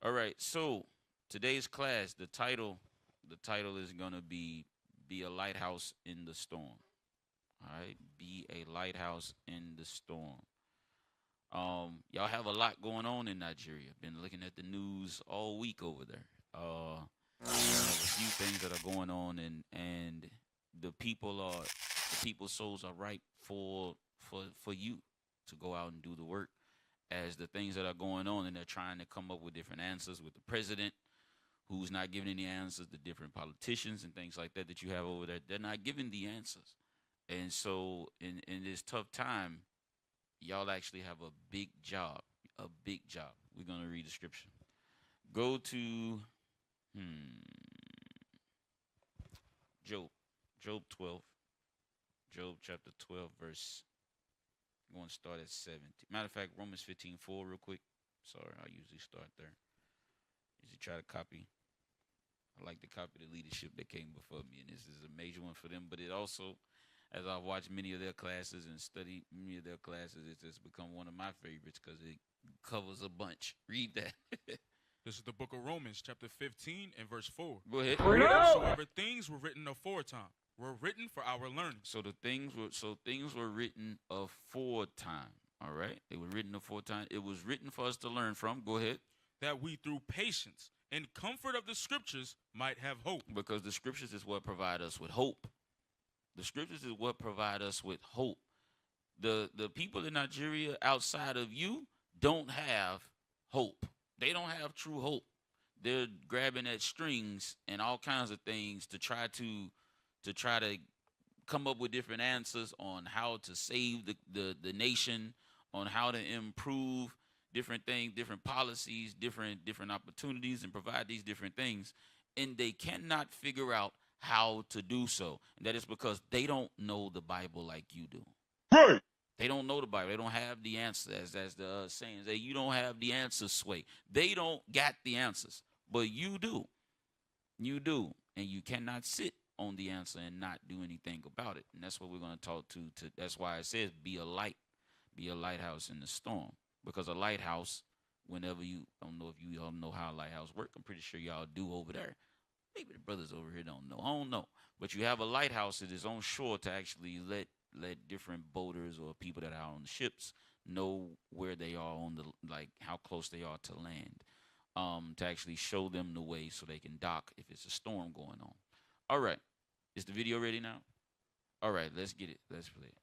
All right. So today's class, the title is gonna be a lighthouse in the storm. All right. Be a lighthouse in the storm. Y'all have a lot going on in Nigeria. Been looking at the news all week over there. Have a few things that are going on, and the people's souls are ripe for you to go out and do the work as the things that are going on, and they're trying to come up with different answers with the president who's not giving any answers, the different politicians and things like that you have over there. They're not giving the answers. And so in this tough time, y'all actually have a big job. A big job. We're gonna read the scripture. Go to Job. Job 12. Job chapter 12, verse. I'm going to start at 70. Matter of fact, Romans 15:4 real quick. Sorry, I usually start there. Usually try to copy. I like to copy the leadership that came before me, and this is a major one for them. But it also, as I've watched many of their classes and studied many of their classes, it's just become one of my favorites because it covers a bunch. Read that. This is the book of Romans, chapter 15 and verse 4. Go ahead. Whatsoever things were written aforetime were written for our learning. So things were written aforetime. All right, they were written aforetime. It was written for us to learn from. Go ahead. That we through patience and comfort of the scriptures might have hope. Because the scriptures is what provide us with hope. The scriptures is what provide us with hope. The people in Nigeria outside of you don't have hope. They don't have true hope. They're grabbing at strings and all kinds of things to try to come up with different answers on how to save the nation, on how to improve different things, different policies, different opportunities, and provide these different things. And they cannot figure out how to do so. And that is because they don't know the Bible like you do. Right. They don't know the Bible. They don't have the answer, as the saying say, you don't have the answers, Sway. They don't got the answers, but you do. You do. And you cannot sit on the answer and not do anything about it. And that's what we're going to talk to. That's why it says be a light. Be a lighthouse in the storm. Because a lighthouse, whenever you, I don't know if you all know how a lighthouse works. I'm pretty sure y'all do over there. Maybe the brothers over here don't know. I don't know. But you have a lighthouse that is on shore to actually let different boaters or people that are on the ships know where they are on the, like, how close they are to land, to actually show them the way so they can dock if it's a storm going on. All right. Is the video ready now? All right, let's get it. Let's play it.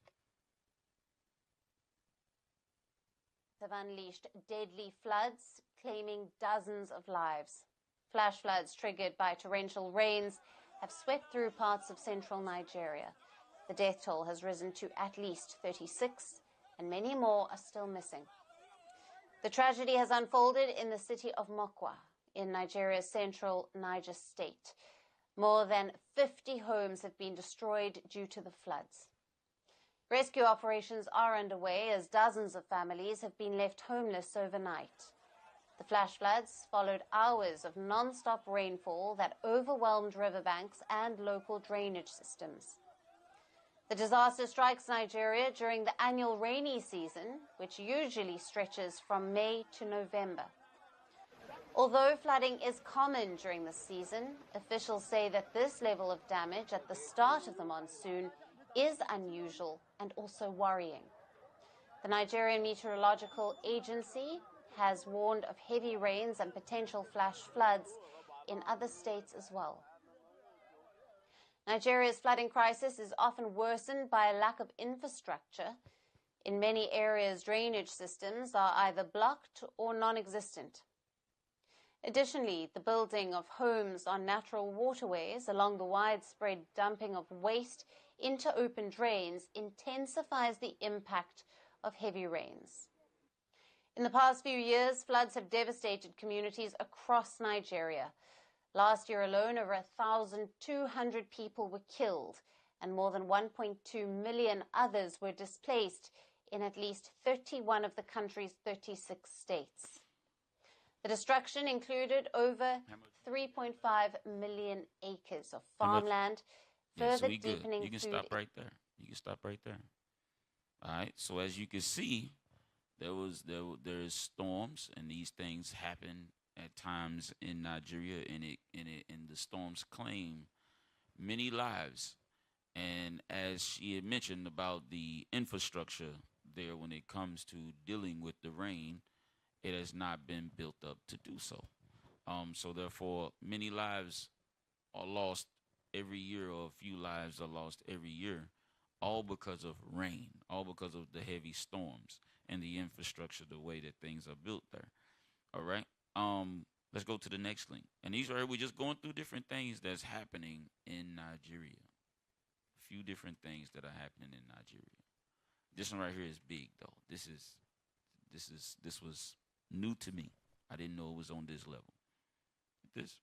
Have unleashed deadly floods, claiming dozens of lives. Flash floods triggered by torrential rains have swept through parts of central Nigeria. The death toll has risen to at least 36, and many more are still missing. The tragedy has unfolded in the city of Mokwa, in Nigeria's central Niger state. More than 50 homes have been destroyed due to the floods. Rescue operations are underway as dozens of families have been left homeless overnight. The flash floods followed hours of non-stop rainfall that overwhelmed riverbanks and local drainage systems. The disaster strikes Nigeria during the annual rainy season, which usually stretches from May to November. Although flooding is common during this season, officials say that this level of damage at the start of the monsoon is unusual and also worrying. The Nigerian Meteorological Agency has warned of heavy rains and potential flash floods in other states as well. Nigeria's flooding crisis is often worsened by a lack of infrastructure. In many areas, drainage systems are either blocked or non-existent. Additionally, the building of homes on natural waterways along the widespread dumping of waste into open drains intensifies the impact of heavy rains. In the past few years, floods have devastated communities across Nigeria. Last year alone, over 1,200 people were killed and more than 1.2 million others were displaced in at least 31 of the country's 36 states. The destruction included over 3.5 million acres of farmland, further deepening You can food. stop right there. You can stop right there. All right. So as you can see, There's storms, and these things happen at times in Nigeria, and the storms claim many lives. And as she had mentioned about the infrastructure there, when it comes to dealing with the rain, it has not been built up to do so. So therefore, many lives are lost every year, or a few lives are lost every year, all because of rain, all because of the heavy storms and the infrastructure, the way that things are built there. All right. Let's go to the next link. And these are we're just going through different things that's happening in Nigeria. A few different things that are happening in Nigeria. This one right here is big though. This was new to me. I didn't know it was on this level. This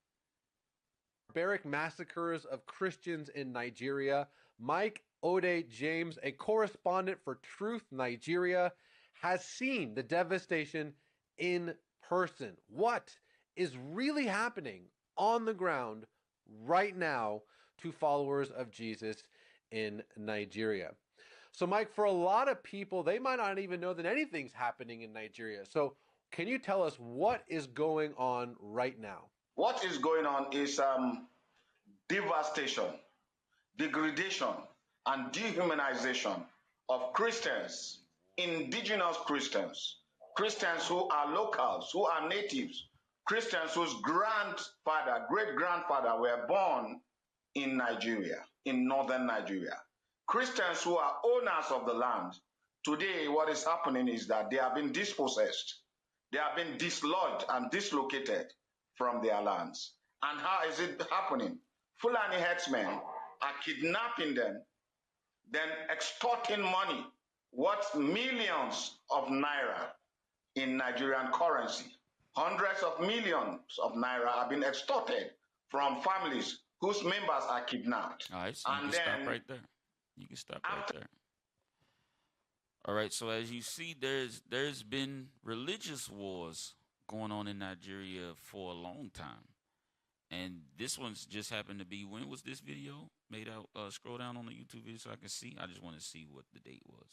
Barbaric massacres of Christians in Nigeria. Mike Ode James, a correspondent for Truth Nigeria, has seen the devastation in person. What is really happening on the ground right now to followers of Jesus in Nigeria? So, Mike, for a lot of people, they might not even know that anything's happening in Nigeria. So, can you tell us what is going on right now? What is going on is devastation, degradation, and dehumanization of Christians, indigenous Christians, Christians who are locals, who are natives, Christians whose grandfather, great-grandfather were born in Nigeria, in northern Nigeria. Christians who are owners of the land. Today, what is happening is that they have been dispossessed. They have been dislodged and dislocated from their lands. And how is it happening? Fulani herdsmen are kidnapping them, then extorting money, worth millions of naira in Nigerian currency. Hundreds of millions of naira have been extorted from families whose members are kidnapped. all right, so you And can stop then right there. You can stop right there. All right, so as you see, there's been religious wars going on in Nigeria for a long time. And this one's just happened to be, when was this video made out? Scroll down on the YouTube video so I can see. I just want to see what the date was.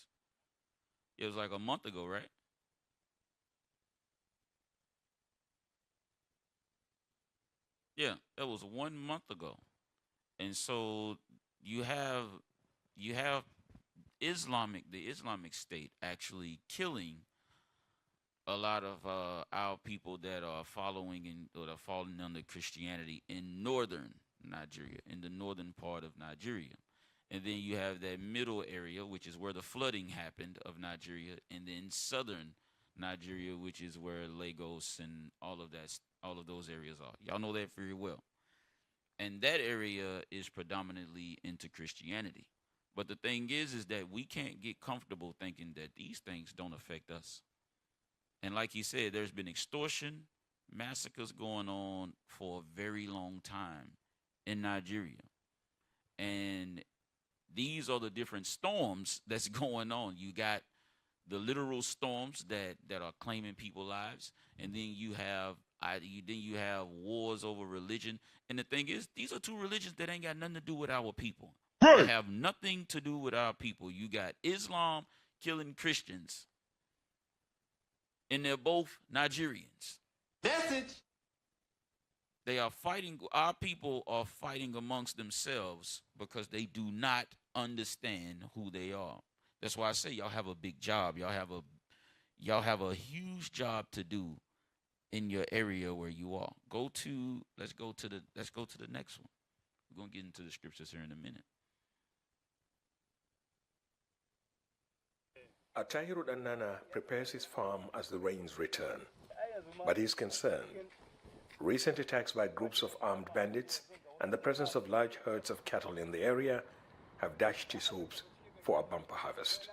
It was like a month ago, right? Yeah, that was 1 month ago. And so you have the Islamic State actually killing a lot of our people that are following or are falling under Christianity in northern Nigeria, in the northern part of Nigeria. And then you have that middle area, which is where the flooding happened of Nigeria, and then southern Nigeria, which is where Lagos and all of those areas are. Y'all know that very well. And that area is predominantly into Christianity. But the thing is that we can't get comfortable thinking that these things don't affect us. And like he said, there's been extortion, massacres going on for a very long time in Nigeria. And these are the different storms that's going on. You got the literal storms that are claiming people's lives, and then you have wars over religion. And the thing is, these are two religions that ain't got nothing to do with our people. Right. They have nothing to do with our people. You got Islam killing Christians, and they're both Nigerians. Message. They are fighting. Our people are fighting amongst themselves because they do not understand who they are. That's why I say y'all have a big job. Y'all have a huge job to do in your area where you are. Let's go to the next one. We're gonna get into the scriptures here in a minute. Atahiru Danana prepares his farm as the rains return, but he's concerned. Recent attacks by groups of armed bandits and the presence of large herds of cattle in the area have dashed his hopes for a bumper harvest.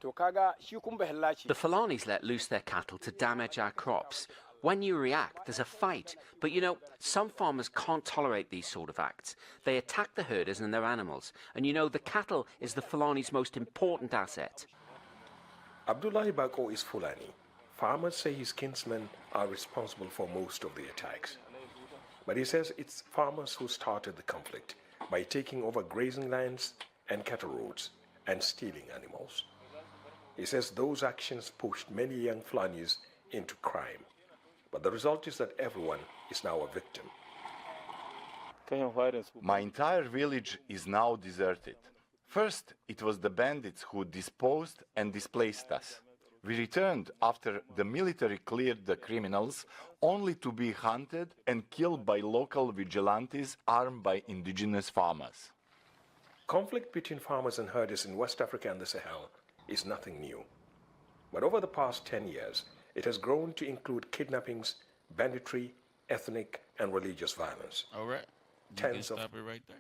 The Fulanis let loose their cattle to damage our crops. When you react, there's a fight. But you know, some farmers can't tolerate these sort of acts. They attack the herders and their animals. And you know, the cattle is the Fulani's most important asset. Abdullahi Bako is Fulani. Farmers say his kinsmen are responsible for most of the attacks. But he says it's farmers who started the conflict by taking over grazing lands and cattle roads and stealing animals. He says those actions pushed many young Fulanis into crime. But the result is that everyone is now a victim. My entire village is now deserted. First, it was the bandits who disposed and displaced us. We returned after the military cleared the criminals, only to be hunted and killed by local vigilantes armed by indigenous farmers. Conflict between farmers and herders in West Africa and the Sahel is nothing new. But over the past 10 years, it has grown to include kidnappings, banditry, ethnic, and religious violence. All right. You can stop it right there.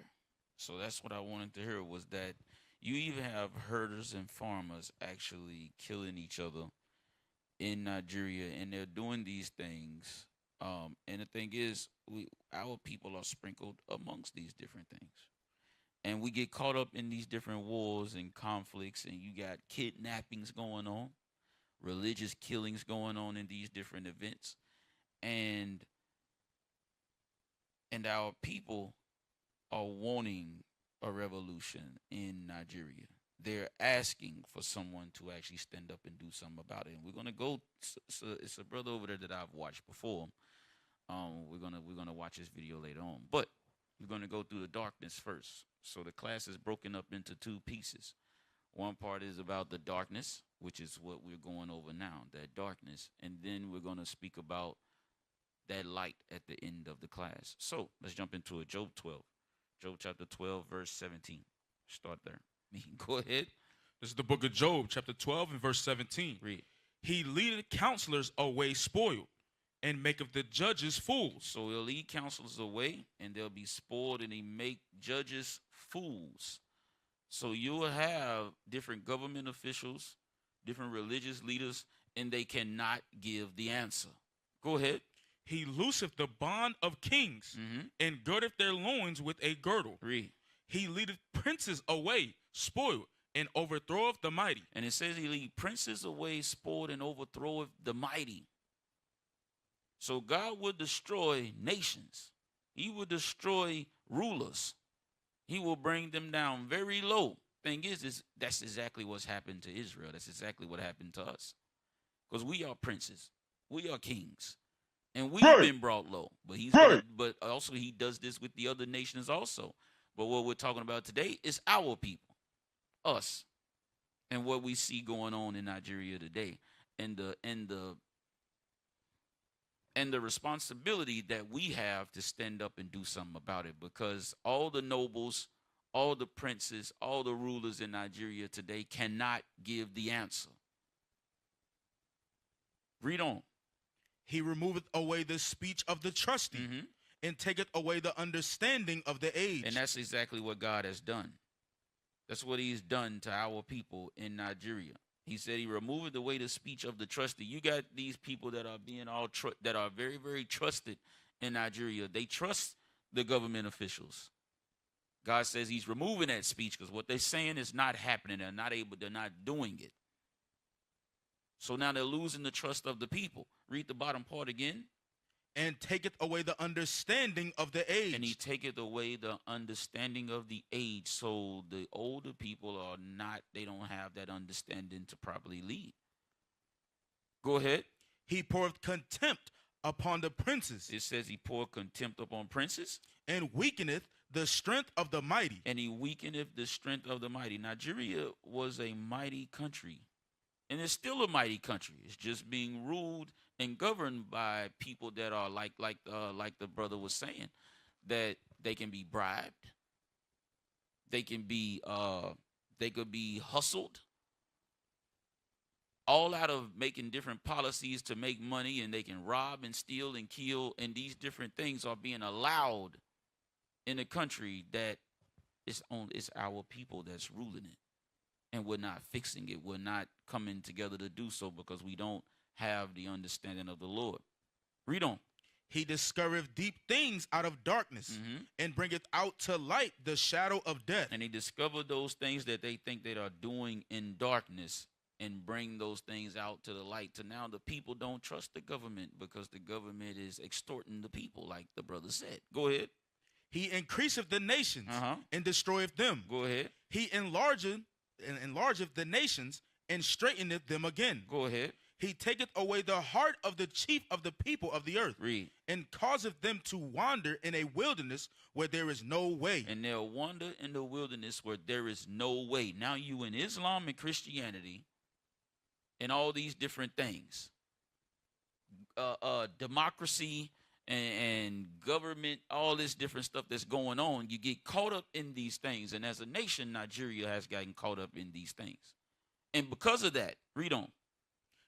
So that's what I wanted to hear, was that you even have herders and farmers actually killing each other in Nigeria, and they're doing these things. And the thing is, our people are sprinkled amongst these different things. And we get caught up in these different wars and conflicts, and you got kidnappings going on, religious killings going on in these different events. And our people are wanting a revolution in Nigeria. They're asking for someone to actually stand up and do something about it. And we're gonna go. So it's a brother over there that I've watched before. We're gonna watch this video later on, but we're gonna go through the darkness first. So the class is broken up into two pieces. One part is about the darkness, which is what we're going over now, that darkness, and then we're gonna speak about that light at the end of the class. So let's jump into it. Job 12. Job chapter 12, verse 17. Start there. Go ahead. This is the book of Job, chapter 12 and verse 17. Read. He leadeth counselors away spoiled, and maketh the judges fools. So he'll lead counselors away, and they'll be spoiled, and he make judges fools. So you'll have different government officials, different religious leaders, and they cannot give the answer. Go ahead. He looseth the bond of kings, and girdeth their loins with a girdle. Read. He leadeth princes away, spoiled, and overthroweth the mighty. And it says he lead princes away, spoiled, and overthroweth the mighty. So God would destroy nations. He will destroy rulers. He will bring them down very low. Thing is that's exactly what's happened to Israel. That's exactly what happened to us. Because we are princes. We are kings. And we've been brought low. But but also he does this with the other nations also. But what we're talking about today is our people, us, and what we see going on in Nigeria today, and the responsibility that we have to stand up and do something about it, because all the nobles, all the princes, all the rulers in Nigeria today cannot give the answer. Read on. He removeth away the speech of the trusty, and taketh away the understanding of the age. And that's exactly what God has done. That's what he's done to our people in Nigeria. He said he removed away the speech of the trusty. You got these people that are being that are very, very trusted in Nigeria. They trust the government officials. God says he's removing that speech because what they're saying is not happening. They're not doing it. So now they're losing the trust of the people. Read the bottom part again. And taketh away the understanding of the age. And he taketh away the understanding of the age. So the older people they don't have that understanding to properly lead. Go ahead. He poureth contempt upon the princes. It says he poured contempt upon princes. And weakeneth the strength of the mighty. And he weakeneth the strength of the mighty. Nigeria was a mighty country. And it's still a mighty country. It's just being ruled and governed by people that are like the brother was saying, that they can be bribed. They could be hustled. All out of making different policies to make money, and they can rob and steal and kill, and these different things are being allowed in a country that it's our people that's ruling it. And we're not fixing it. We're not coming together to do so because we don't have the understanding of the Lord. Read on. He discovereth deep things out of darkness, and bringeth out to light the shadow of death. And he discovered those things that they think they are doing in darkness, and bring those things out to the light. To now the people don't trust the government because the government is extorting the people, like the brother said. Go ahead. He increaseth the nations and destroyeth them. Go ahead. He enlargeth the nations and straighteneth them again. Go ahead. He taketh away the heart of the chief of the people of the earth. Read. And causeth them to wander in a wilderness where there is no way. And they'll wander in the wilderness where there is no way. Now you in Islam and Christianity and all these different things. Democracy and government, all this different stuff that's going on, you get caught up in these things. And as a nation, Nigeria has gotten caught up in these things. And because of that, read on.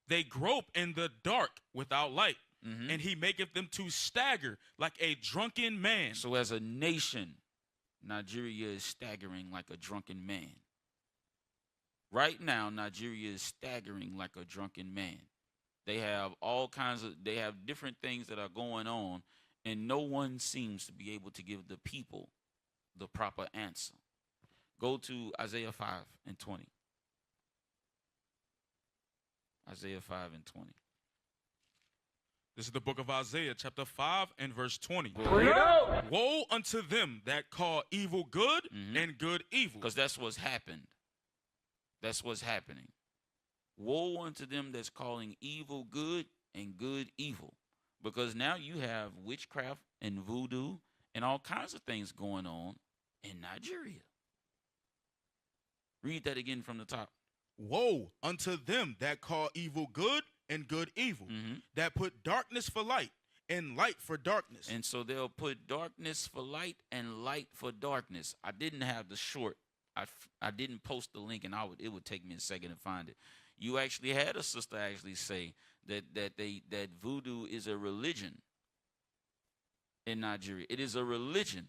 They grope in the dark without light, and he maketh them to stagger like a drunken man. So as a nation, Nigeria is staggering like a drunken man. Right now, Nigeria is staggering like a drunken man. They have they have different things that are going on, and no one seems to be able to give the people the proper answer. Go to Isaiah 5 and 20. Isaiah 5 and 20. This is the book of Isaiah, chapter 5 and verse 20. Woe unto them that call evil good and good evil. Because that's what's happened. That's what's happening. Woe unto them that's calling evil good and good evil. Because now you have witchcraft and voodoo and all kinds of things going on in Nigeria. Read that again from the top. Woe unto them that call evil good and good evil, that put darkness for light and light for darkness. And so they'll put darkness for light and light for darkness. I didn't have the short. I didn't post the link, and it would take me a second to find it. You actually had a sister actually say that voodoo is a religion in Nigeria. It is a religion,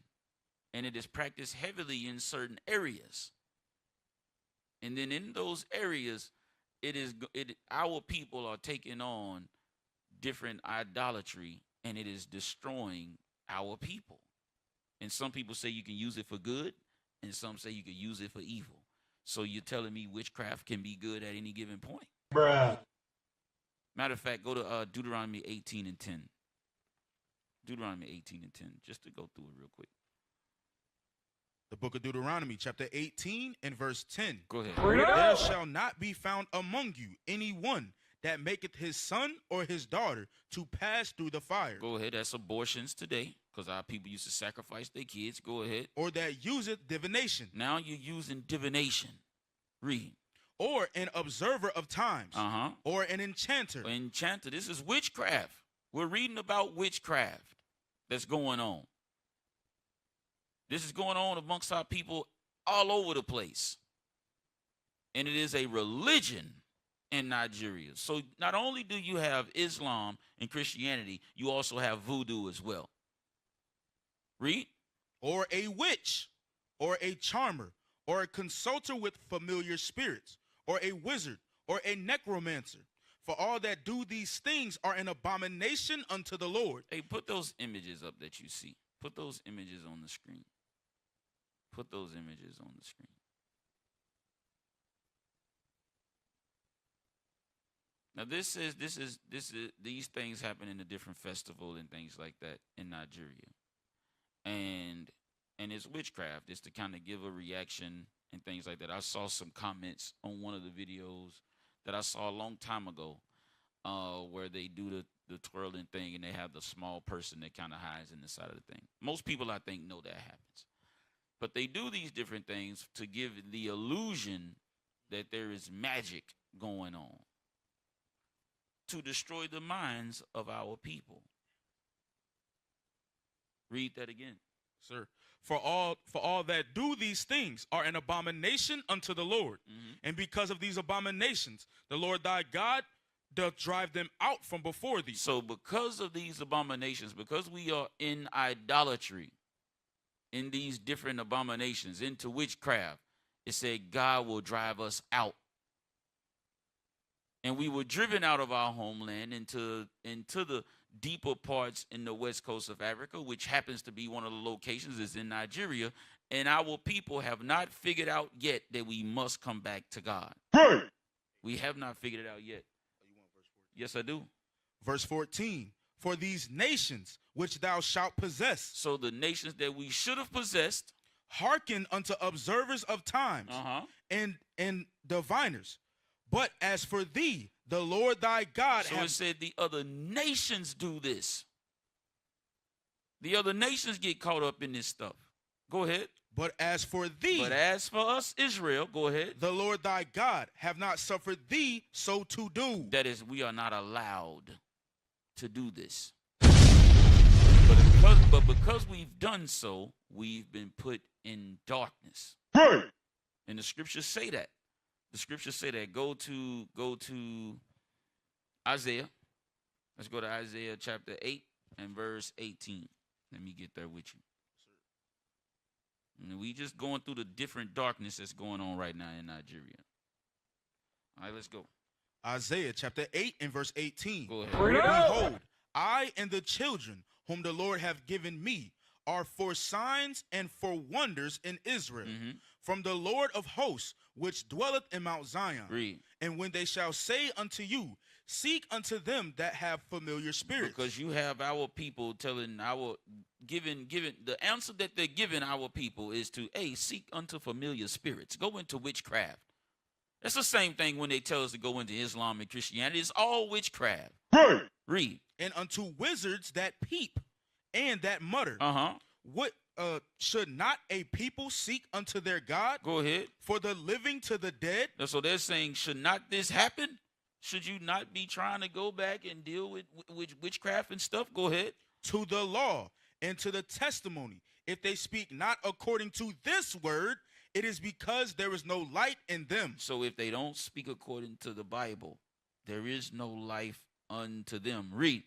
and it is practiced heavily in certain areas. And then in those areas, our people are taking on different idolatry, and it is destroying our people. And some people say you can use it for good, and some say you can use it for evil. So you're telling me witchcraft can be good at any given point? Bruh. Matter of fact, go to Deuteronomy 18 and 10. Deuteronomy 18 and 10, just to go through it real quick. The book of Deuteronomy, chapter 18 and verse 10. Go ahead. There shall not be found among you any one that maketh his son or his daughter to pass through the fire. Go ahead. That's abortions today, because our people used to sacrifice their kids. Go ahead. Or that useth divination. Now you're using divination. Read. Or an observer of times. Or an enchanter. Enchanter. This is witchcraft. We're reading about witchcraft that's going on. This is going on amongst our people all over the place. And it is a religion in Nigeria. So not only do you have Islam and Christianity, you also have voodoo as well. Read. Or a witch, or a charmer, or a consulter with familiar spirits, or a wizard, or a necromancer. For all that do these things are an abomination unto the Lord. Hey, put those images up that you see. Put those images on the screen. Put those images on the screen. Now these things happen in a different festival and things like that in Nigeria. And it's witchcraft. It's to kind of give a reaction and things like that. I saw some comments on one of the videos that I saw a long time ago where they do the twirling thing and they have the small person that kind of hides in the side of the thing. Most people, I think, know that happens. But they do these different things to give the illusion that there is magic going on to destroy the minds of our people. Read that again. Sir. For all that do these things are an abomination unto the Lord. And because of these abominations, the Lord thy God doth drive them out from before thee. So because of these abominations, because we are in idolatry, in these different abominations, into witchcraft, it said God will drive us out. And we were driven out of our homeland into the deeper parts in the west coast of Africa, which happens to be one of the locations is in Nigeria. And our people have not figured out yet that we must come back to God. Right. We have not figured it out yet. You want verse 14? Yes, I do. Verse 14. For these nations which thou shalt possess. So the nations that we should have possessed. Hearken unto observers of times and diviners. But as for thee, the Lord thy God So it said the other nations do this. The other nations get caught up in this stuff. Go ahead. But as for thee, But as for us, Israel, go ahead. the Lord thy God have not suffered thee so to do. That is, we are not allowed to do this. But because we've done so, we've been put in darkness. Right. And the scriptures say that. The scriptures say that. Go to Isaiah. Let's go to Isaiah chapter 8 and verse 18. Let me get there with you. And we just going through the different darkness that's going on right now in Nigeria. All right, let's go. Isaiah chapter 8 and verse 18. Go ahead. Behold, I and the children whom the Lord hath given me are for signs and for wonders in Israel, from the Lord of hosts, which dwelleth in Mount Zion. Read. And when they shall say unto you, seek unto them that have familiar spirits. Because you have our people telling giving the answer that they're giving our people is to seek unto familiar spirits. Go into witchcraft. That's the same thing when they tell us to go into Islam and Christianity. It's all witchcraft. Right. Read. And unto wizards that peep and that mutter. What should not a people seek unto their God? Go ahead. For the living to the dead? So they're saying, should not this happen? Should you not be trying to go back and deal with witchcraft and stuff? Go ahead. To the law and to the testimony. If they speak not according to this word, it is because there is no light in them. So if they don't speak according to the Bible, there is no life unto them. Read.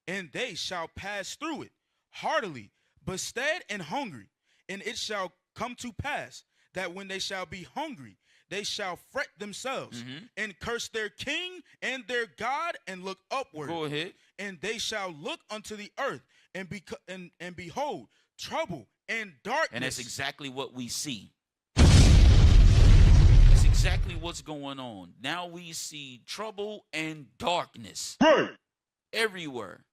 And they shall pass through it heartily, bestead and hungry. And it shall come to pass that when they shall be hungry, they shall fret themselves and curse their king and their God and look upward. Go ahead. And they shall look unto the earth and behold trouble and darkness. And that's exactly what we see. That's exactly what's going on. Now we see trouble and darkness everywhere.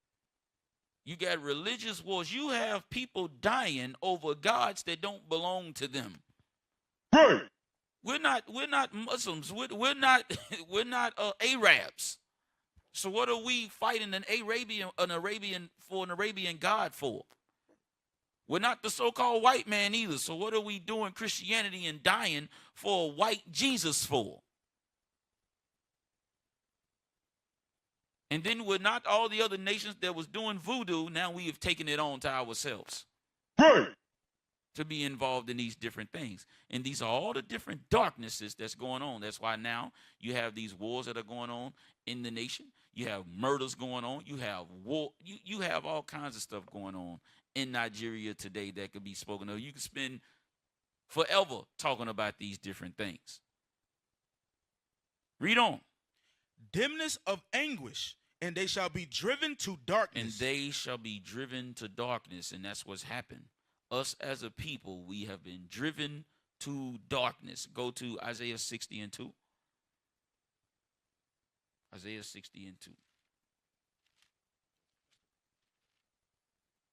You got religious wars. You have people dying over gods that don't belong to them. We're not Muslims. We're not Arabs. So what are we fighting an Arabian God for? We're not the so-called white man either. So what are we doing Christianity and dying for a white Jesus for? And then we're not all the other nations that was doing voodoo. Now we have taken it on to ourselves. To be involved in these different things. And these are all the different darknesses that's going on. That's why now you have these wars that are going on in the nation. You have murders going on. You have war. You have all kinds of stuff going on in Nigeria today that could be spoken of. You can spend forever talking about these different things. Read on. Dimness of anguish, and they shall be driven to darkness. And they shall be driven to darkness, and that's what's happened. Us as a people, we have been driven to darkness. Go to Isaiah 60 and 2. Isaiah 60 and 2.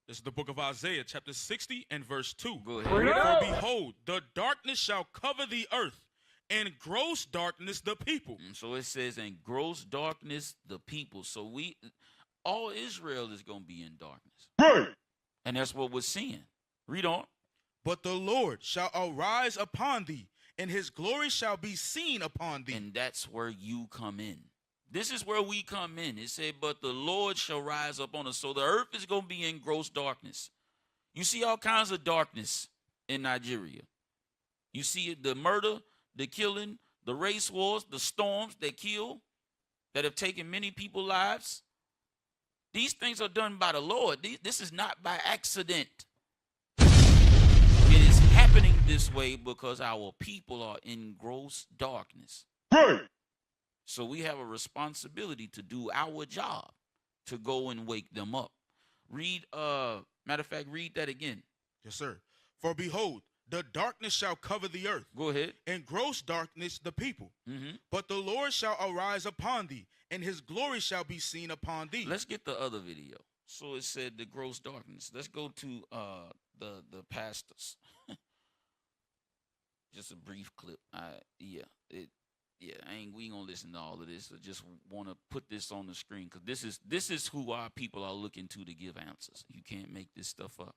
This is the book of Isaiah, chapter 60 and verse 2. Go ahead. For behold, the darkness shall cover the earth, and gross darkness the people. So it says, and gross darkness the people. So all Israel is going to be in darkness. And that's what we're seeing. Read on. But the Lord shall arise upon thee, and his glory shall be seen upon thee. And that's where you come in. This is where we come in. It said, but the Lord shall rise up on us. So the earth is going to be in gross darkness. You see all kinds of darkness in Nigeria. You see the murder, the killing, the race wars, the storms that kill, that have taken many people's lives. These things are done by the Lord. This is not by accident. It is happening this way because our people are in gross darkness. So we have a responsibility to do our job, to go and wake them up. Read, matter of fact, read that again. Yes, sir. For behold, the darkness shall cover the earth. Go ahead. And gross darkness the people. But the Lord shall arise upon thee, and his glory shall be seen upon thee. Let's get the other video. So it said the gross darkness. Let's go to the pastors. Just a brief clip. Yeah, we ain't gonna listen to all of this. I just want to put this on the screen because this is who our people are looking to give answers. You can't make this stuff up.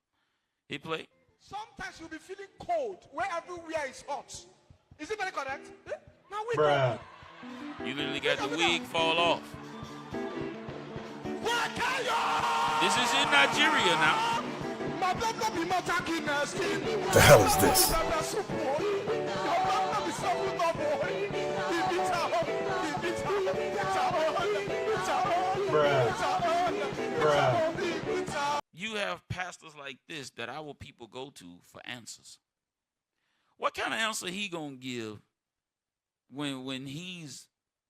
Hit play. Sometimes you'll be feeling cold where everywhere is hot. Is it very correct? Now we Bruh. You literally got the wig fall off. This is in Nigeria now. The hell is this? Bruh. You have pastors like this that our people go to for answers. What kind of answer he gonna give when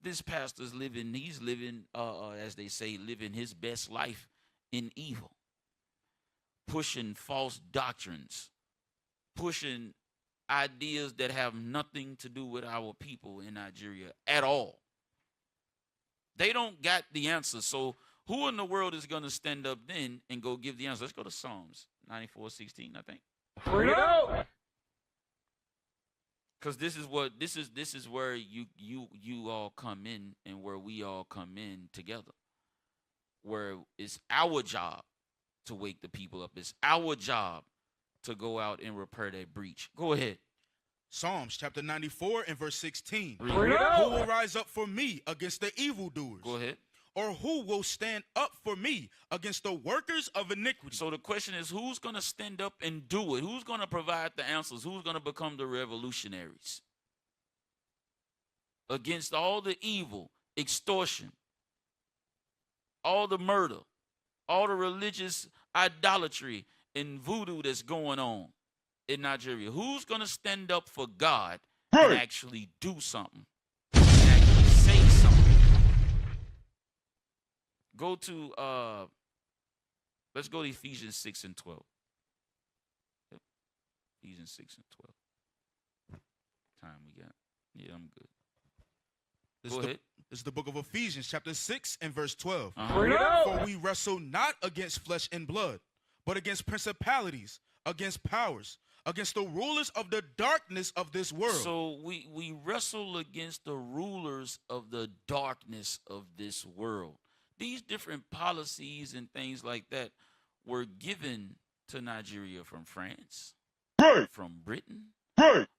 this pastor's living, he's living, as they say, living his best life in evil, pushing false doctrines, pushing ideas that have nothing to do with our people in Nigeria at all. They don't got the answer. So who in the world is going to stand up then and go give the answer? Let's go to Psalms 94:16, I think. Because this is where you all come in and where we all come in together. Where it's our job to wake the people up. It's our job to go out and repair that breach. Go ahead. Psalms chapter 94 and verse 16. Read. Who will rise up for me against the evildoers? Go ahead. Or who will stand up for me against the workers of iniquity? So the question is, who's going to stand up and do it? Who's going to provide the answers? Who's going to become the revolutionaries? Against all the evil, extortion, all the murder, all the religious idolatry and voodoo that's going on in Nigeria. Who's going to stand up for God and actually do something? And actually say something? Go to, let's go to Ephesians 6 and 12. Ephesians 6 and 12. Time we got. Yeah, I'm good. Go ahead. This is the book of Ephesians, chapter 6 and verse 12. Uh-huh. For we wrestle not against flesh and blood, but against principalities, against powers, against the rulers of the darkness of this world. So we wrestle against the rulers of the darkness of this world. These different policies and things like that were given to Nigeria from France, from Britain,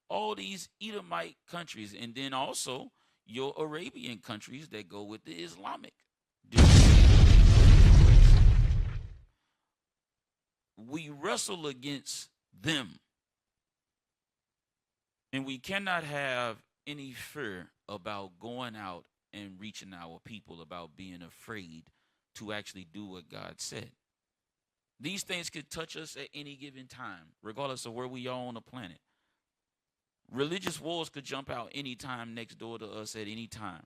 all these Edomite countries, and then also your Arabian countries that go with the Islamic. We wrestle against them. And we cannot have any fear about going out and reaching our people, about being afraid to actually do what God said. These things could touch us at any given time, regardless of where we are on the planet. Religious wars could jump out anytime next door to us at any time.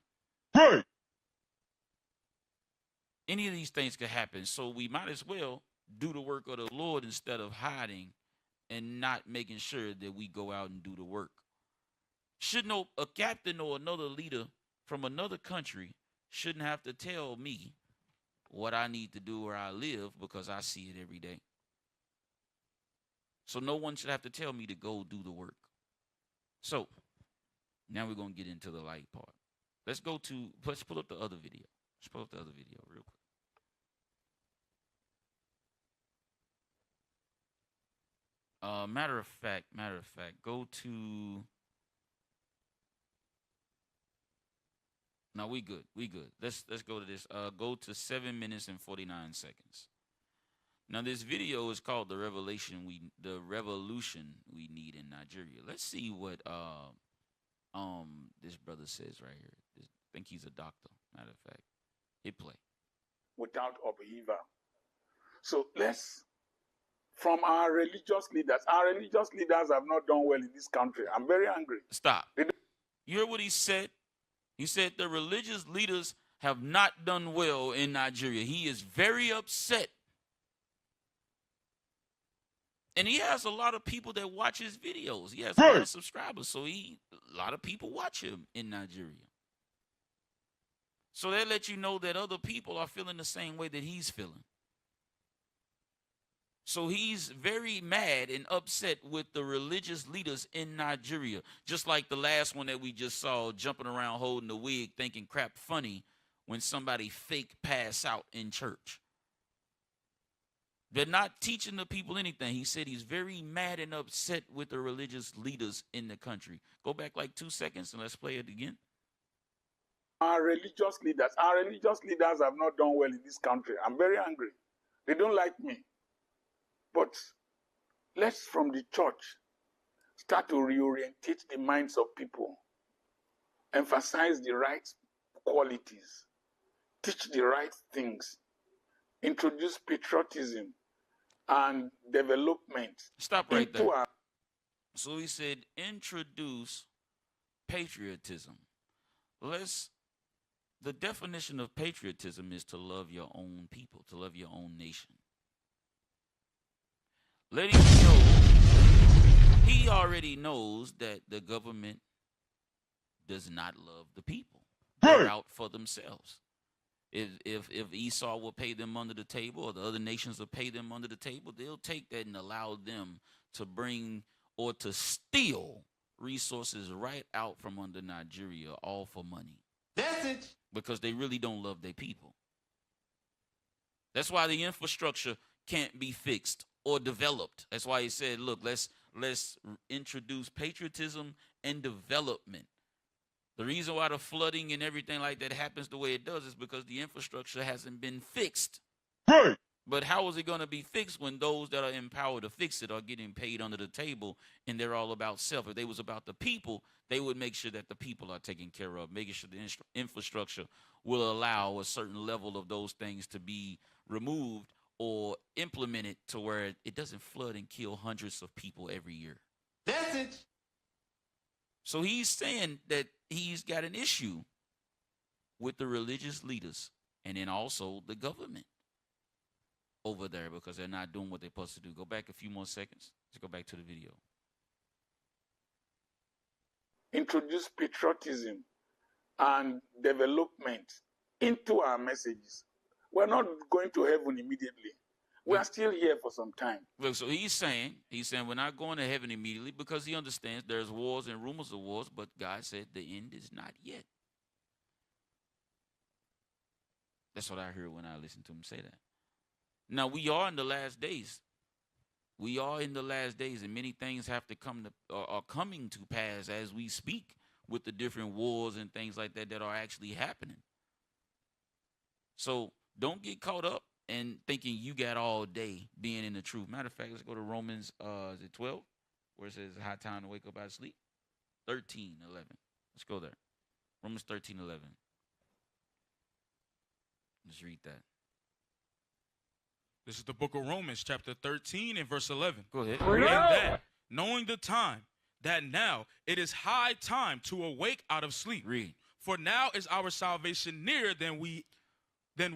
Any of these things could happen. So we might as well do the work of the Lord instead of hiding and not making sure that we go out and do the work. Should a captain or another leader from another country shouldn't have to tell me what I need to do where I live, because I see it every day. So no one should have to tell me to go do the work. So now we're going to get into the light part. Let's pull up the other video. Let's pull up the other video real quick. Matter of fact, go to. No, we good. Let's go to this. Go to 7 minutes and 49 seconds. Now this video is called the revolution we need in Nigeria. Let's see what this brother says right here. I think he's a doctor. Matter of fact, hit play. Without upheaval. So from our religious leaders have not done well in this country. I'm very angry. Stop. You heard what he said? He said the religious leaders have not done well in Nigeria. He is very upset. And he has a lot of people that watch his videos. He has a lot of subscribers. So a lot of people watch him in Nigeria. So they let you know that other people are feeling the same way that he's feeling. So he's very mad and upset with the religious leaders in Nigeria, just like the last one that we just saw jumping around holding the wig thinking crap funny when somebody fake pass out in church. They're not teaching the people anything. He said he's very mad and upset with the religious leaders in the country. Go back like 2 seconds and let's play it again. Our religious leaders have not done well in this country. I'm very angry. They don't like me. But let's, from the church, start to reorientate the minds of people, emphasize the right qualities, teach the right things, introduce patriotism and development. Stop right there. So he said, introduce patriotism. The definition of patriotism is to love your own people, to love your own nation. Let him know, he already knows that the government does not love the people. They're out for themselves. If Esau will pay them under the table or the other nations will pay them under the table, they'll take that and allow them to bring or to steal resources right out from under Nigeria, all for money. That's it. Because they really don't love their people. That's why the infrastructure can't be fixed or developed. That's why he said, look, let's introduce patriotism and development. The reason why the flooding and everything like that happens the way it does is because the infrastructure hasn't been fixed. Right. But how is it going to be fixed when those that are empowered to fix it are getting paid under the table and they're all about self? If they was about the people, they would make sure that the people are taken care of, making sure the infrastructure will allow a certain level of those things to be removed or implemented to where it doesn't flood and kill hundreds of people every year. That's it. So he's saying that he's got an issue with the religious leaders and then also the government over there because they're not doing what they're supposed to do. Go back a few more seconds. Let's go back to the video. Introduce patriotism and development into our messages. We're not going to heaven immediately. We are still here for some time. Look, so he's saying we're not going to heaven immediately because he understands there's wars and rumors of wars, but God said the end is not yet. That's what I heard when I listened to him say that. Now, we are in the last days. We are in the last days, and many things have to are coming to pass as we speak with the different wars and things like that that are actually happening. So don't get caught up in thinking you got all day being in the truth. Matter of fact, let's go to Romans, is it 12, where it says high time to wake up out of sleep? 13:11. Let's go there. Romans 13:11. Let's read that. This is the book of Romans, chapter 13 and verse 11. Go ahead. And that, knowing the time, that now it is high time to awake out of sleep. Read. For now is our salvation nearer than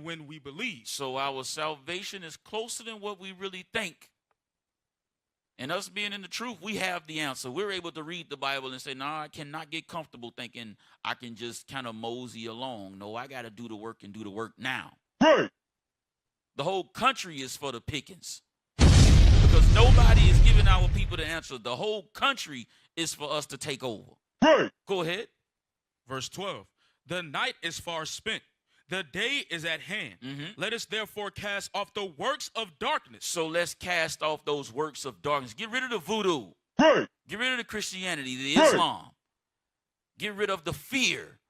when we believe. So our salvation is closer than what we really think. And us being in the truth, we have the answer. We're able to read the Bible and say, no, I cannot get comfortable thinking I can just kind of mosey along. No, I got to do the work and do the work now. Right. The whole country is for the pickings. Because nobody is giving our people the answer. The whole country is for us to take over. Right. Go ahead. Verse 12. The night is far spent. The day is at hand. Let us therefore cast off the works of darkness. So let's cast off those works of darkness. Get rid of the voodoo. Right. Get rid of the Christianity, the Islam. Get rid of the fear.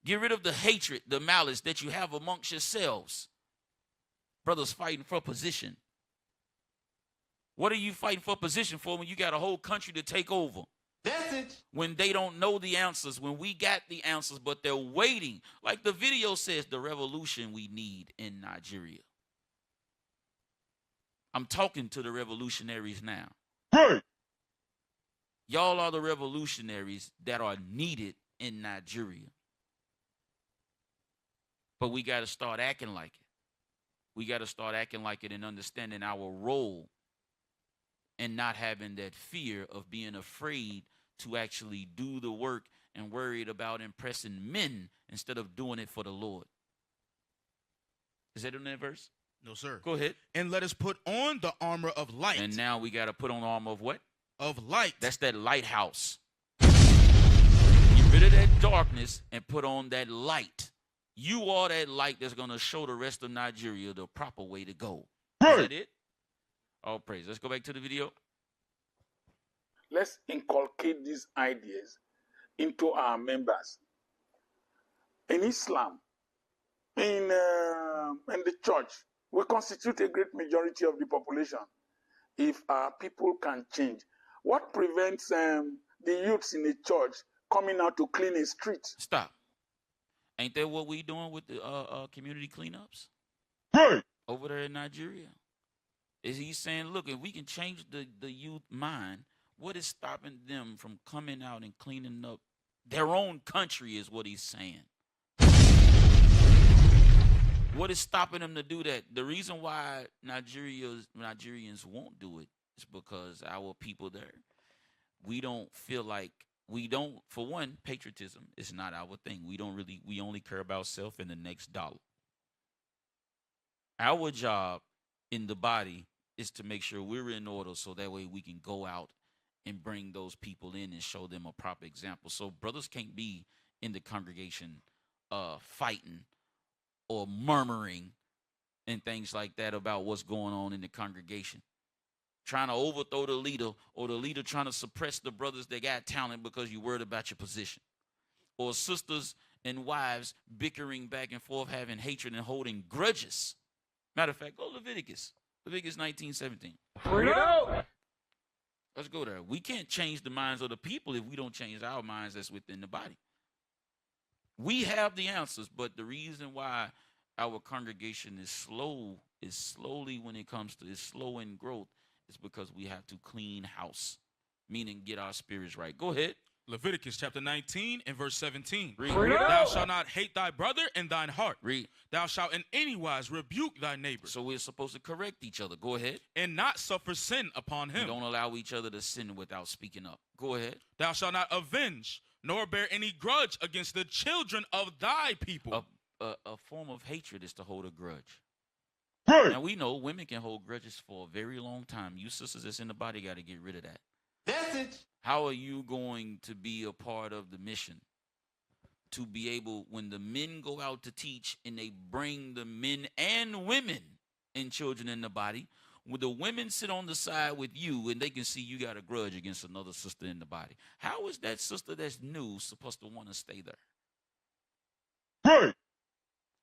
Get rid of the hatred, the malice that you have amongst yourselves. Brothers fighting for position. What are you fighting for position for when you got a whole country to take over? That's it. When they don't know the answers, when we got the answers, but they're waiting. Like the video says, the revolution we need in Nigeria. I'm talking to the revolutionaries now. Right. Y'all are the revolutionaries that are needed in Nigeria. But we got to start acting like it. We got to start acting like it and understanding our role and not having that fear of being afraid to actually do the work and worried about impressing men instead of doing it for the Lord. Is that in that verse? No, sir. Go ahead. And let us put on the armor of light. And now we got to put on the armor of what? Of light. That's that lighthouse. Get rid of that darkness and put on that light. You are that light that's going to show the rest of Nigeria the proper way to go. Is that it? All praise. Let's go back to the video. Let's inculcate these ideas into our members. In Islam, in the church, we constitute a great majority of the population. If our people can change, what prevents the youths in the church coming out to clean a street? Stop. Ain't that what we doing with the community cleanups? Right. Over there in Nigeria? Is he saying, look, if we can change the youth mind, what is stopping them from coming out and cleaning up their own country is what he's saying. What is stopping them to do that? The reason why Nigerians won't do it is because our people there, we don't feel like, for one, patriotism is not our thing. We only care about self and the next dollar. Our job in the body is to make sure we're in order so that way we can go out and bring those people in and show them a proper example. So brothers can't be in the congregation fighting or murmuring and things like that about what's going on in the congregation. Trying to overthrow the leader, or the leader trying to suppress the brothers that got talent because you're worried about your position. Or sisters and wives bickering back and forth, having hatred and holding grudges. Matter of fact, go Leviticus 19:17. Let's go there. We can't change the minds of the people if we don't change our minds that's within the body. We have the answers, but the reason why our congregation is slowly when it comes to it's slow in growth is because we have to clean house, meaning get our spirits right. Go ahead. Leviticus chapter 19 and verse 17. Read. Thou shalt not hate thy brother in thine heart. Read. Thou shalt in any wise rebuke thy neighbor. So we're supposed to correct each other. Go ahead. And not suffer sin upon him. We don't allow each other to sin without speaking up. Go ahead. Thou shalt not avenge, nor bear any grudge against the children of thy people. A form of hatred is to hold a grudge. Right. Now we know women can hold grudges for a very long time. You sisters that's in the body got to get rid of that. Message. How are you going to be a part of the mission to be able, when the men go out to teach and they bring the men and women and children in the body, when the women sit on the side with you and they can see you got a grudge against another sister in the body? How is that sister that's new supposed to want to stay there? Right.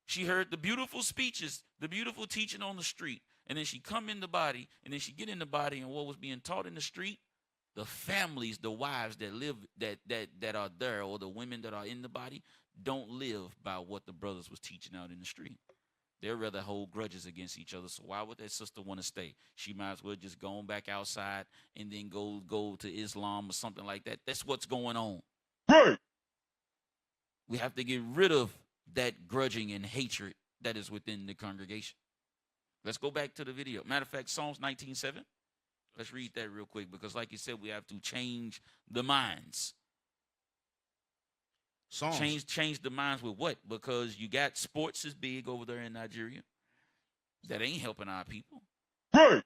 She heard the beautiful speeches, the beautiful teaching on the street, and then she come in the body, and then she get in the body, and what was being taught in the street, the families, the wives that live, that are there, or the women that are in the body, don't live by what the brothers was teaching out in the street. They'd rather hold grudges against each other. So why would that sister want to stay? She might as well just go on back outside and then go to Islam or something like that. That's what's going on. Right. We have to get rid of that grudging and hatred that is within the congregation. Let's go back to the video. Matter of fact, Psalms 19:7. Let's read that real quick, because like you said, we have to change the minds. Psalms. Change the minds with what? Because you got sports is big over there in Nigeria. That ain't helping our people. Right.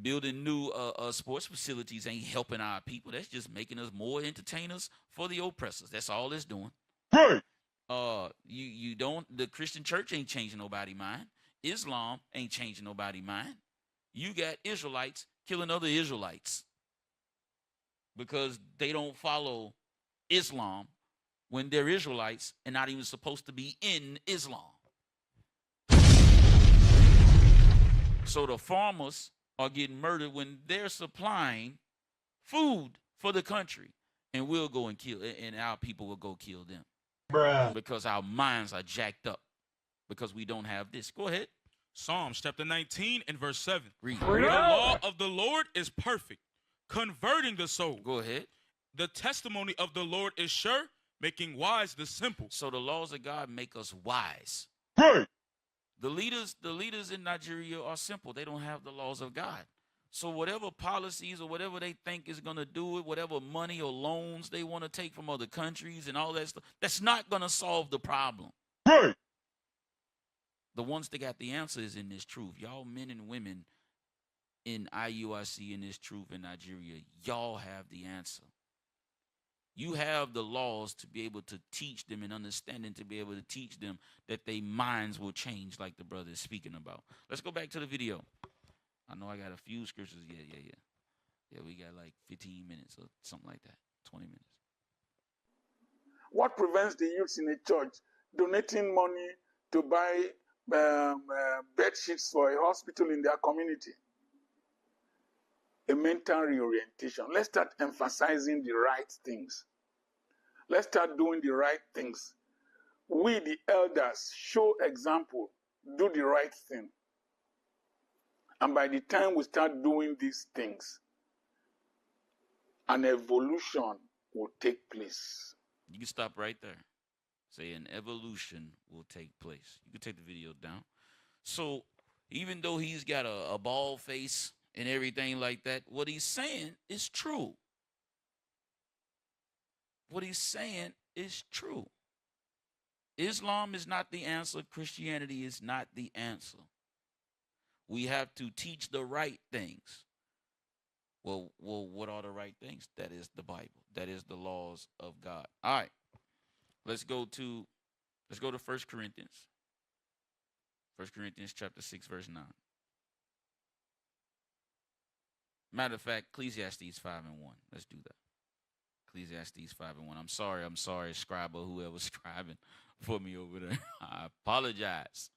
Building new sports facilities ain't helping our people. That's just making us more entertainers for the oppressors. That's all it's doing. Right. The Christian church ain't changing nobody's mind. Islam ain't changing nobody's mind. You got Israelites killing other Israelites because they don't follow Islam when they're Israelites and not even supposed to be in Islam. So the farmers are getting murdered when they're supplying food for the country, and we'll go and kill, and our people will go kill them. Bruh. Because our minds are jacked up because we don't have this. Go ahead. Psalms chapter 19 and verse 7. Read. The law of the Lord is perfect, converting the soul. Go ahead. The testimony of the Lord is sure, making wise the simple. So the laws of God make us wise. Right. The leaders in Nigeria are simple. They don't have the laws of God. So whatever policies or whatever they think is going to do it, whatever money or loans they want to take from other countries and all that stuff, that's not going to solve the problem. Right. The ones that got the answer is in this truth. Y'all men and women in IUIC in this truth in Nigeria, y'all have the answer. You have the laws to be able to teach them and understanding to be able to teach them that their minds will change like the brother is speaking about. Let's go back to the video. I know I got a few scriptures. Yeah, we got like 15 minutes or something like that, 20 minutes. What prevents the youths in a church donating money to buy bed sheets for a hospital in their community? A mental reorientation. Let's start emphasizing the right things. Let's start doing the right things. We, the elders, show example, do the right thing. And by the time we start doing these things, an evolution will take place. You can stop right there. Say an evolution will take place. You can take the video down. So even though he's got a bald face and everything like that, what he's saying is true. What he's saying is true. Islam is not the answer. Christianity is not the answer. We have to teach the right things. Well, what are the right things? That is the Bible. That is the laws of God. All right. Let's go to 1 Corinthians. 1 Corinthians chapter 6, verse 9. Matter of fact, Ecclesiastes 5 and 1. Let's do that. Ecclesiastes 5 and 1. I'm sorry, scribe or whoever's scribing for me over there. I apologize.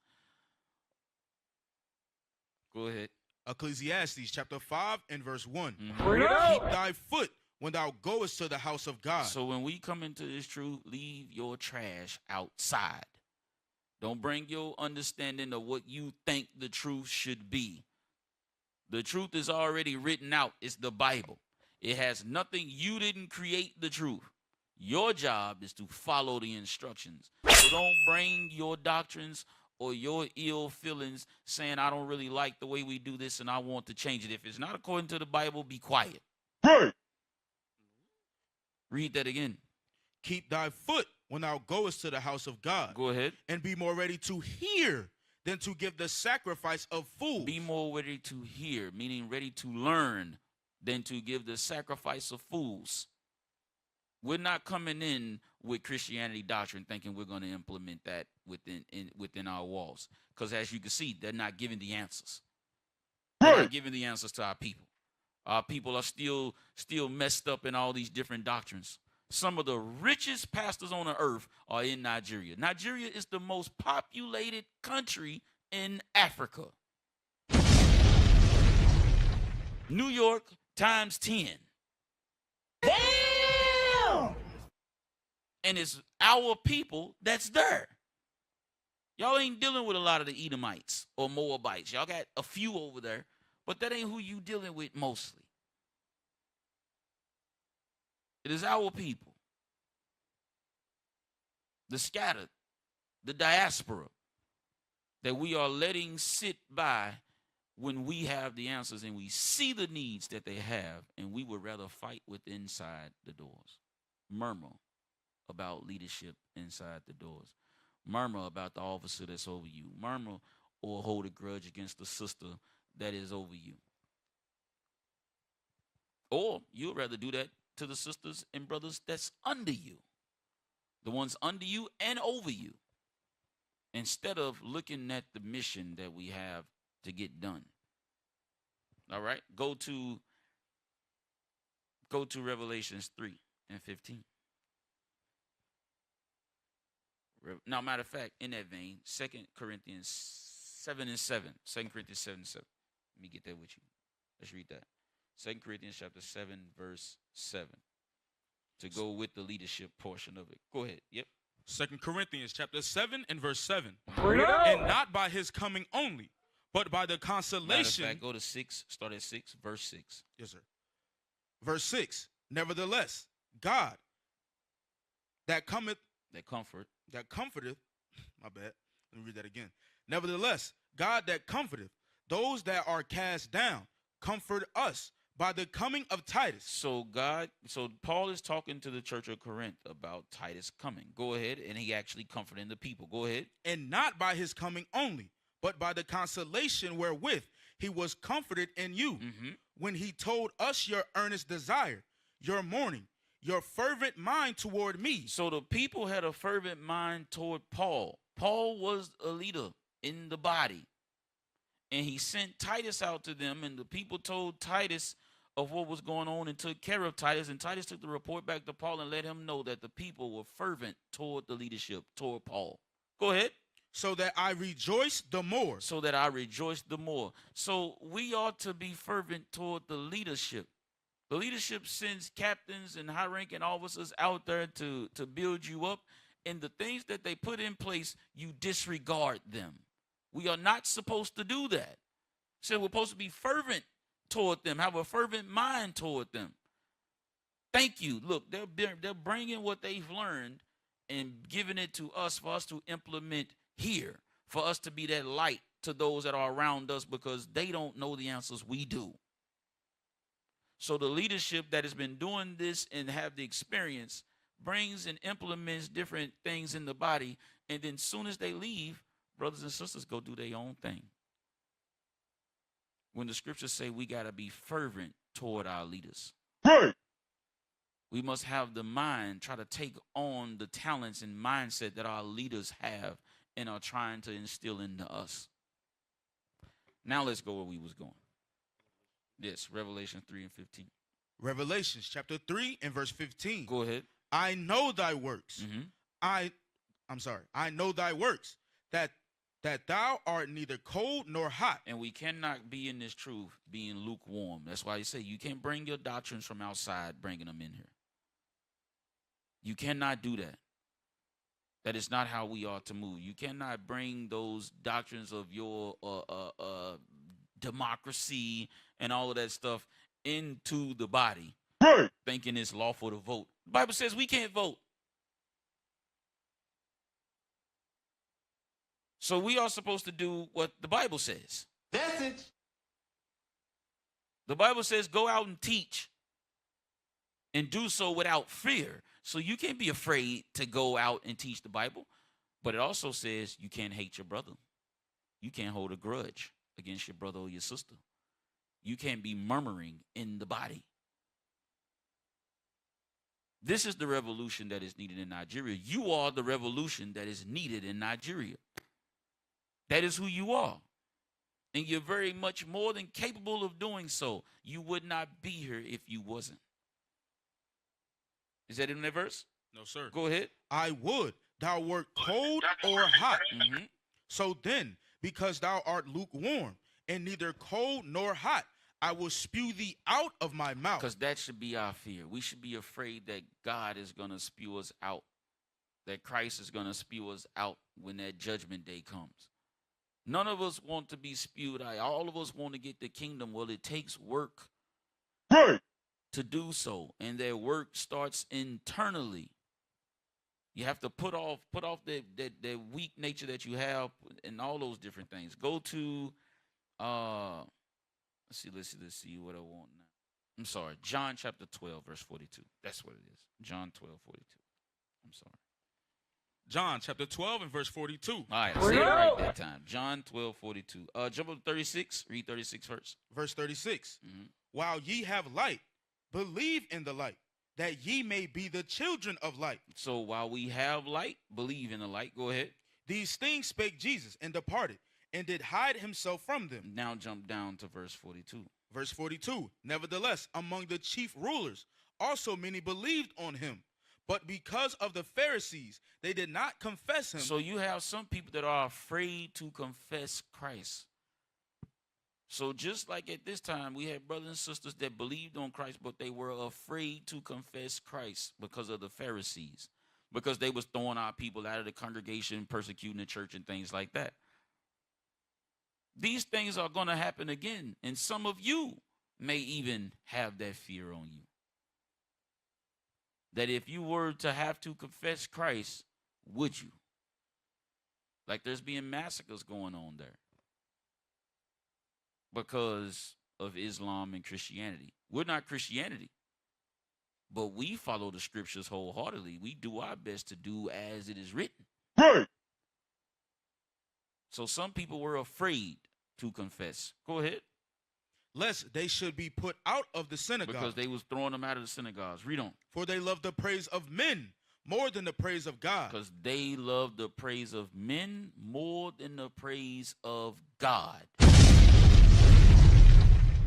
Go ahead. Ecclesiastes chapter 5 and verse 1. Mm-hmm. Keep thy foot when thou goest to the house of God. So when we come into this truth, leave your trash outside. Don't bring your understanding of what you think the truth should be. The truth is already written out. It's the Bible. It has nothing. You didn't create the truth. Your job is to follow the instructions. So don't bring your doctrines or your ill feelings saying, I don't really like the way we do this and I want to change it. If it's not according to the Bible, be quiet. Right. Read that again. Keep thy foot when thou goest to the house of God. Go ahead. And be more ready to hear than to give the sacrifice of fools. Be more ready to hear, meaning ready to learn, than to give the sacrifice of fools. We're not coming in with Christianity doctrine thinking we're going to implement that within our walls. Because as you can see, they're not giving the answers. They're not giving the answers to our people. Our people are still messed up in all these different doctrines. Some of the richest pastors on the earth are in Nigeria. Nigeria is the most populated country in Africa. New York times 10. Damn! And it's our people that's there. Y'all ain't dealing with a lot of the Edomites or Moabites. Y'all got a few over there, but that ain't who you dealing with mostly. It is our people. The scattered, the diaspora, that we are letting sit by when we have the answers and we see the needs that they have, and we would rather fight with inside the doors. Murmur about leadership inside the doors. Murmur about the officer that's over you. Murmur or hold a grudge against the sister that is over you. Or you'd rather do that to the sisters and brothers that's under you. The ones under you and over you. Instead of looking at the mission that we have to get done. All right? Go to Revelations 3 and 15. Now, matter of fact, in that vein, 2 Corinthians 7 and 7. 2 Corinthians 7 and 7. Let me get that with you. Let's read that. 2 Corinthians chapter 7, verse 7. To go with the leadership portion of it. Go ahead. Yep. 2 Corinthians chapter 7 and verse 7. And not by his coming only, but by the consolation. Matter of fact, go to 6, start at 6, verse 6. Yes, sir. Verse 6. Nevertheless, God that comforteth, my bad, let me read that again. Nevertheless, God that comforteth those that are cast down, comfort us by the coming of Titus. So Paul is talking to the church of Corinth about Titus coming. Go ahead, and he actually comforting the people. Go ahead. And not by his coming only, but by the consolation wherewith he was comforted in you, when he told us your earnest desire, your mourning, your fervent mind toward me. So the people had a fervent mind toward Paul. Paul was a leader in the body. And he sent Titus out to them, and the people told Titus of what was going on and took care of Titus. And Titus took the report back to Paul and let him know that the people were fervent toward the leadership, toward Paul. Go ahead. So that I rejoice the more. So that I rejoice the more. So we ought to be fervent toward the leadership. The leadership sends captains and high-ranking officers out there to build you up. And the things that they put in place, you disregard them. We are not supposed to do that. So we're supposed to be fervent toward them, have a fervent mind toward them. Thank you. Look, they're bringing what they've learned and giving it to us for us to implement here, for us to be that light to those that are around us, because they don't know the answers we do. So the leadership that has been doing this and have the experience brings and implements different things in the body, and then soon as they leave, brothers and sisters go do their own thing. When the scriptures say we got to be fervent toward our leaders. Right. We must have the mind, try to take on the talents and mindset that our leaders have and are trying to instill into us. Now let's go where we was going. Yes, Revelation 3 and 15. Revelations chapter 3 and verse 15. Go ahead. I know thy works. I know thy works, that thou art neither cold nor hot. And we cannot be in this truth being lukewarm. That's why you say you can't bring your doctrines from outside, bringing them in here. You cannot do that. That is not how we ought to move. You cannot bring those doctrines of your democracy and all of that stuff into the body, right, thinking it's lawful to vote. The Bible says we can't vote. So we are supposed to do what the Bible says. Message. The Bible says go out and teach and do so without fear. So you can't be afraid to go out and teach the Bible. But it also says you can't hate your brother. You can't hold a grudge against your brother or your sister. You can't be murmuring in the body. This is the revolution that is needed in Nigeria. You are the revolution that is needed in Nigeria. That is who you are. And you're very much more than capable of doing so. You would not be here if you wasn't. Is that in that verse? No, sir. Go ahead. I would thou wert cold or hot. So then, because thou art lukewarm and neither cold nor hot, I will spew thee out of my mouth. Because that should be our fear. We should be afraid that God is going to spew us out, that Christ is going to spew us out when that judgment day comes. None of us want to be spewed out. All of us want to get the kingdom. Well, it takes work to do so, and that work starts internally. You have to put off that weak nature that you have and all those different things. Go to let's see what I want now. I'm sorry. John chapter 12, verse 42. That's what it is. John 12, 42. I'm sorry. John chapter 12 and verse 42. All right, I see it right that time. John 12, 42. Jump up to 36. Read 36 first. Verse 36. While ye have light, believe in the light, that ye may be the children of light. So while we have light, believe in the light. Go ahead. These things spake Jesus and departed, and did hide himself from them. Now jump down to verse 42. Verse 42. Nevertheless, among the chief rulers, also many believed on him. But because of the Pharisees, they did not confess him. So you have some people that are afraid to confess Christ. So just like at this time, we had brothers and sisters that believed on Christ, but they were afraid to confess Christ because of the Pharisees, because they was throwing our people out of the congregation, persecuting the church and things like that. These things are going to happen again, and some of you may even have that fear on you. That if you were to have to confess Christ, would you? Like there's being massacres going on there. Because of Islam and Christianity. We're not Christianity, but we follow the scriptures wholeheartedly. We do our best to do as it is written. Right. So some people were afraid to confess. Go ahead. Lest they should be put out of the synagogue. Because they was throwing them out of the synagogues. Read on. For they love the praise of men more than the praise of God. Because they love the praise of men more than the praise of God.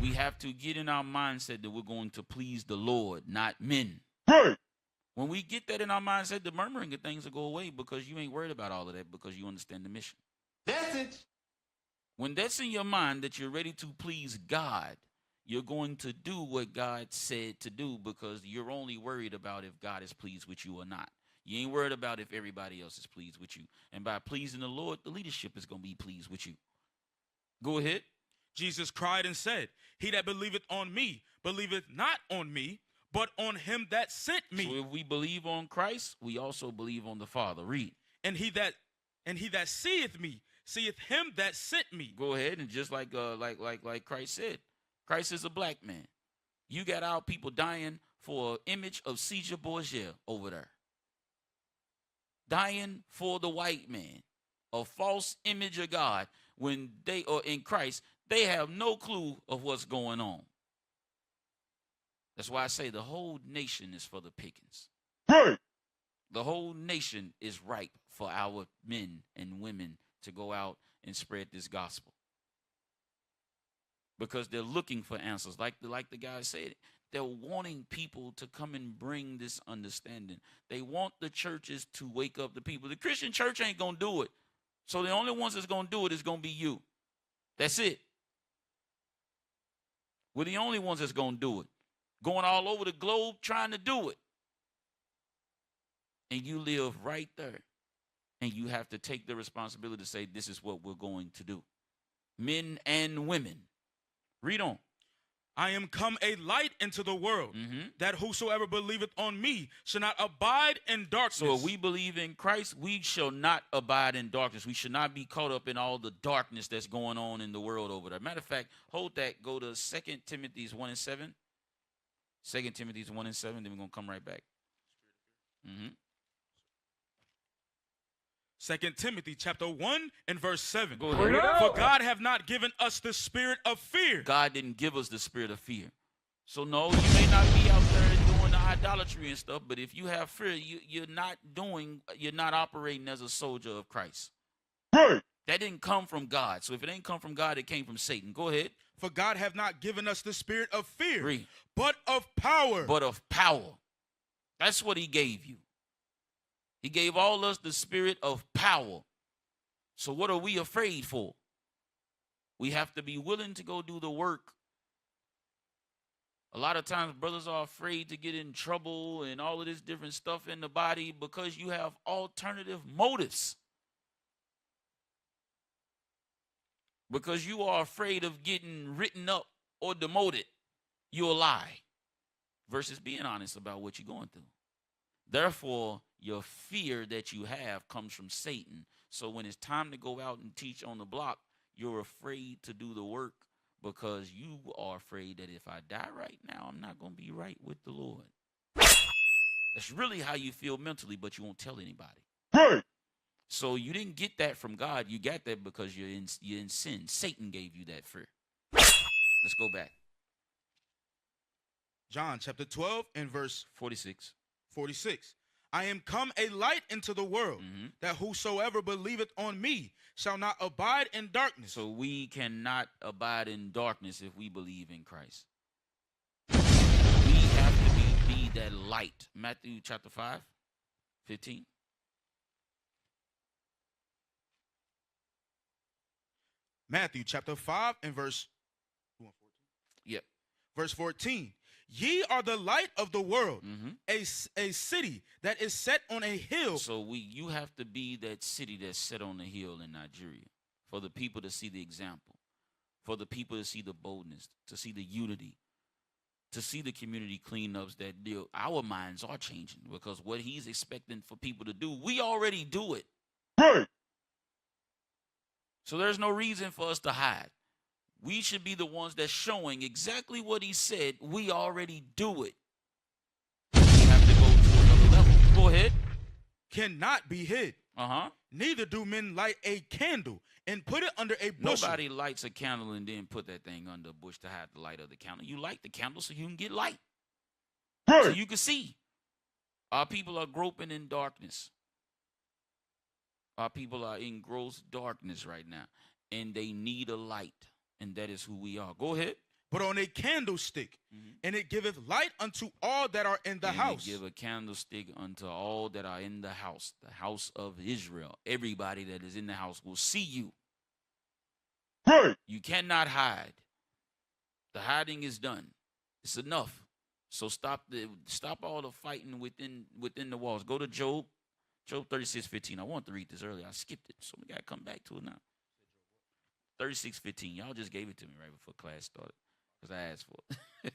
We have to get in our mindset that we're going to please the Lord, not men. Right. When we get that in our mindset, the murmuring of things will go away because you ain't worried about all of that because you understand the mission. Message. When that's in your mind that you're ready to please God, you're going to do what God said to do because you're only worried about if God is pleased with you or not. You ain't worried about if everybody else is pleased with you. And by pleasing the Lord, the leadership is going to be pleased with you. Go ahead. Jesus cried and said, he that believeth on me, believeth not on me, but on him that sent me. So if we believe on Christ, we also believe on the Father. Read. And he that seeth me, seeth him that sent me. Go ahead, and just like Christ said, Christ is a black man. You got our people dying for an image of Caesar Borgia over there. Dying for the white man, a false image of God. When they are in Christ, they have no clue of what's going on. That's why I say the whole nation is for the pickings. Right. The whole nation is ripe for our men and women to go out and spread this gospel. Because they're looking for answers. Like the guy said, they're wanting people to come and bring this understanding. They want the churches to wake up the people. The Christian church ain't going to do it. So the only ones that's going to do it is going to be you. That's it. We're the only ones that's going to do it. Going all over the globe trying to do it. And you live right there. And you have to take the responsibility to say, this is what we're going to do. Men and women. Read on. I am come a light into the world, that whosoever believeth on me shall not abide in darkness. So if we believe in Christ, we shall not abide in darkness. We should not be caught up in all the darkness that's going on in the world over there. Matter of fact, hold that. Go to 2 Timothy 1 and 7. 2 Timothy 1 and 7. Then we're going to come right back. 2 Timothy chapter 1 and verse 7. Go ahead. For God have not given us the spirit of fear. God didn't give us the spirit of fear. So no, you may not be out there doing the idolatry and stuff, but if you have fear, you're not operating as a soldier of Christ. Right. That didn't come from God. So if it ain't come from God, it came from Satan. Go ahead. For God have not given us the spirit of fear, Read. but of power. But of power. That's what he gave you. He gave all us the spirit of power. So what are we afraid for? We have to be willing to go do the work. A lot of times brothers are afraid to get in trouble and all of this different stuff in the body because you have alternative motives. Because you are afraid of getting written up or demoted. You'll lie versus being honest about what you're going through. Therefore, your fear that you have comes from Satan. So when it's time to go out and teach on the block, you're afraid to do the work because you are afraid that if I die right now, I'm not going to be right with the Lord. That's really how you feel mentally, but you won't tell anybody. Right. So you didn't get that from God. You got that because you're in sin. Satan gave you that fear. Let's go back. John chapter 12 and verse 46. 46. I am come a light into the world, that whosoever believeth on me shall not abide in darkness. So we cannot abide in darkness if we believe in Christ. We have to be that light. Matthew chapter 5, 15. Matthew chapter 5 and verse 14. Yep. Verse 14. Ye are the light of the world, a city that is set on a hill. So you have to be that city that's set on a hill in Nigeria for the people to see the example, for the people to see the boldness, to see the unity, to see the community cleanups that deal. Our minds are changing because what he's expecting for people to do, we already do it. Right. So there's no reason for us to hide. We should be the ones that's showing exactly what he said. We already do it. We have to go to another level. Go ahead. Cannot be hid. Neither do men light a candle and put it under a bushel. Nobody lights a candle and then put that thing under a bush to hide the light of the candle. You light the candle so you can get light. So you can see. Our people are groping in darkness. Our people are in gross darkness right now. And they need a light. And that is who we are. Go ahead. But on a candlestick, and it giveth light unto all that are in the house. Give a candlestick unto all that are in the house of Israel. Everybody that is in the house will see you. You cannot hide. The hiding is done. It's enough. So stop all the fighting within the walls. Go to Job 36:15. I wanted to read this earlier. I skipped it, so we gotta come back to it now. 36:15. Y'all just gave it to me right before class started. Because I asked for it.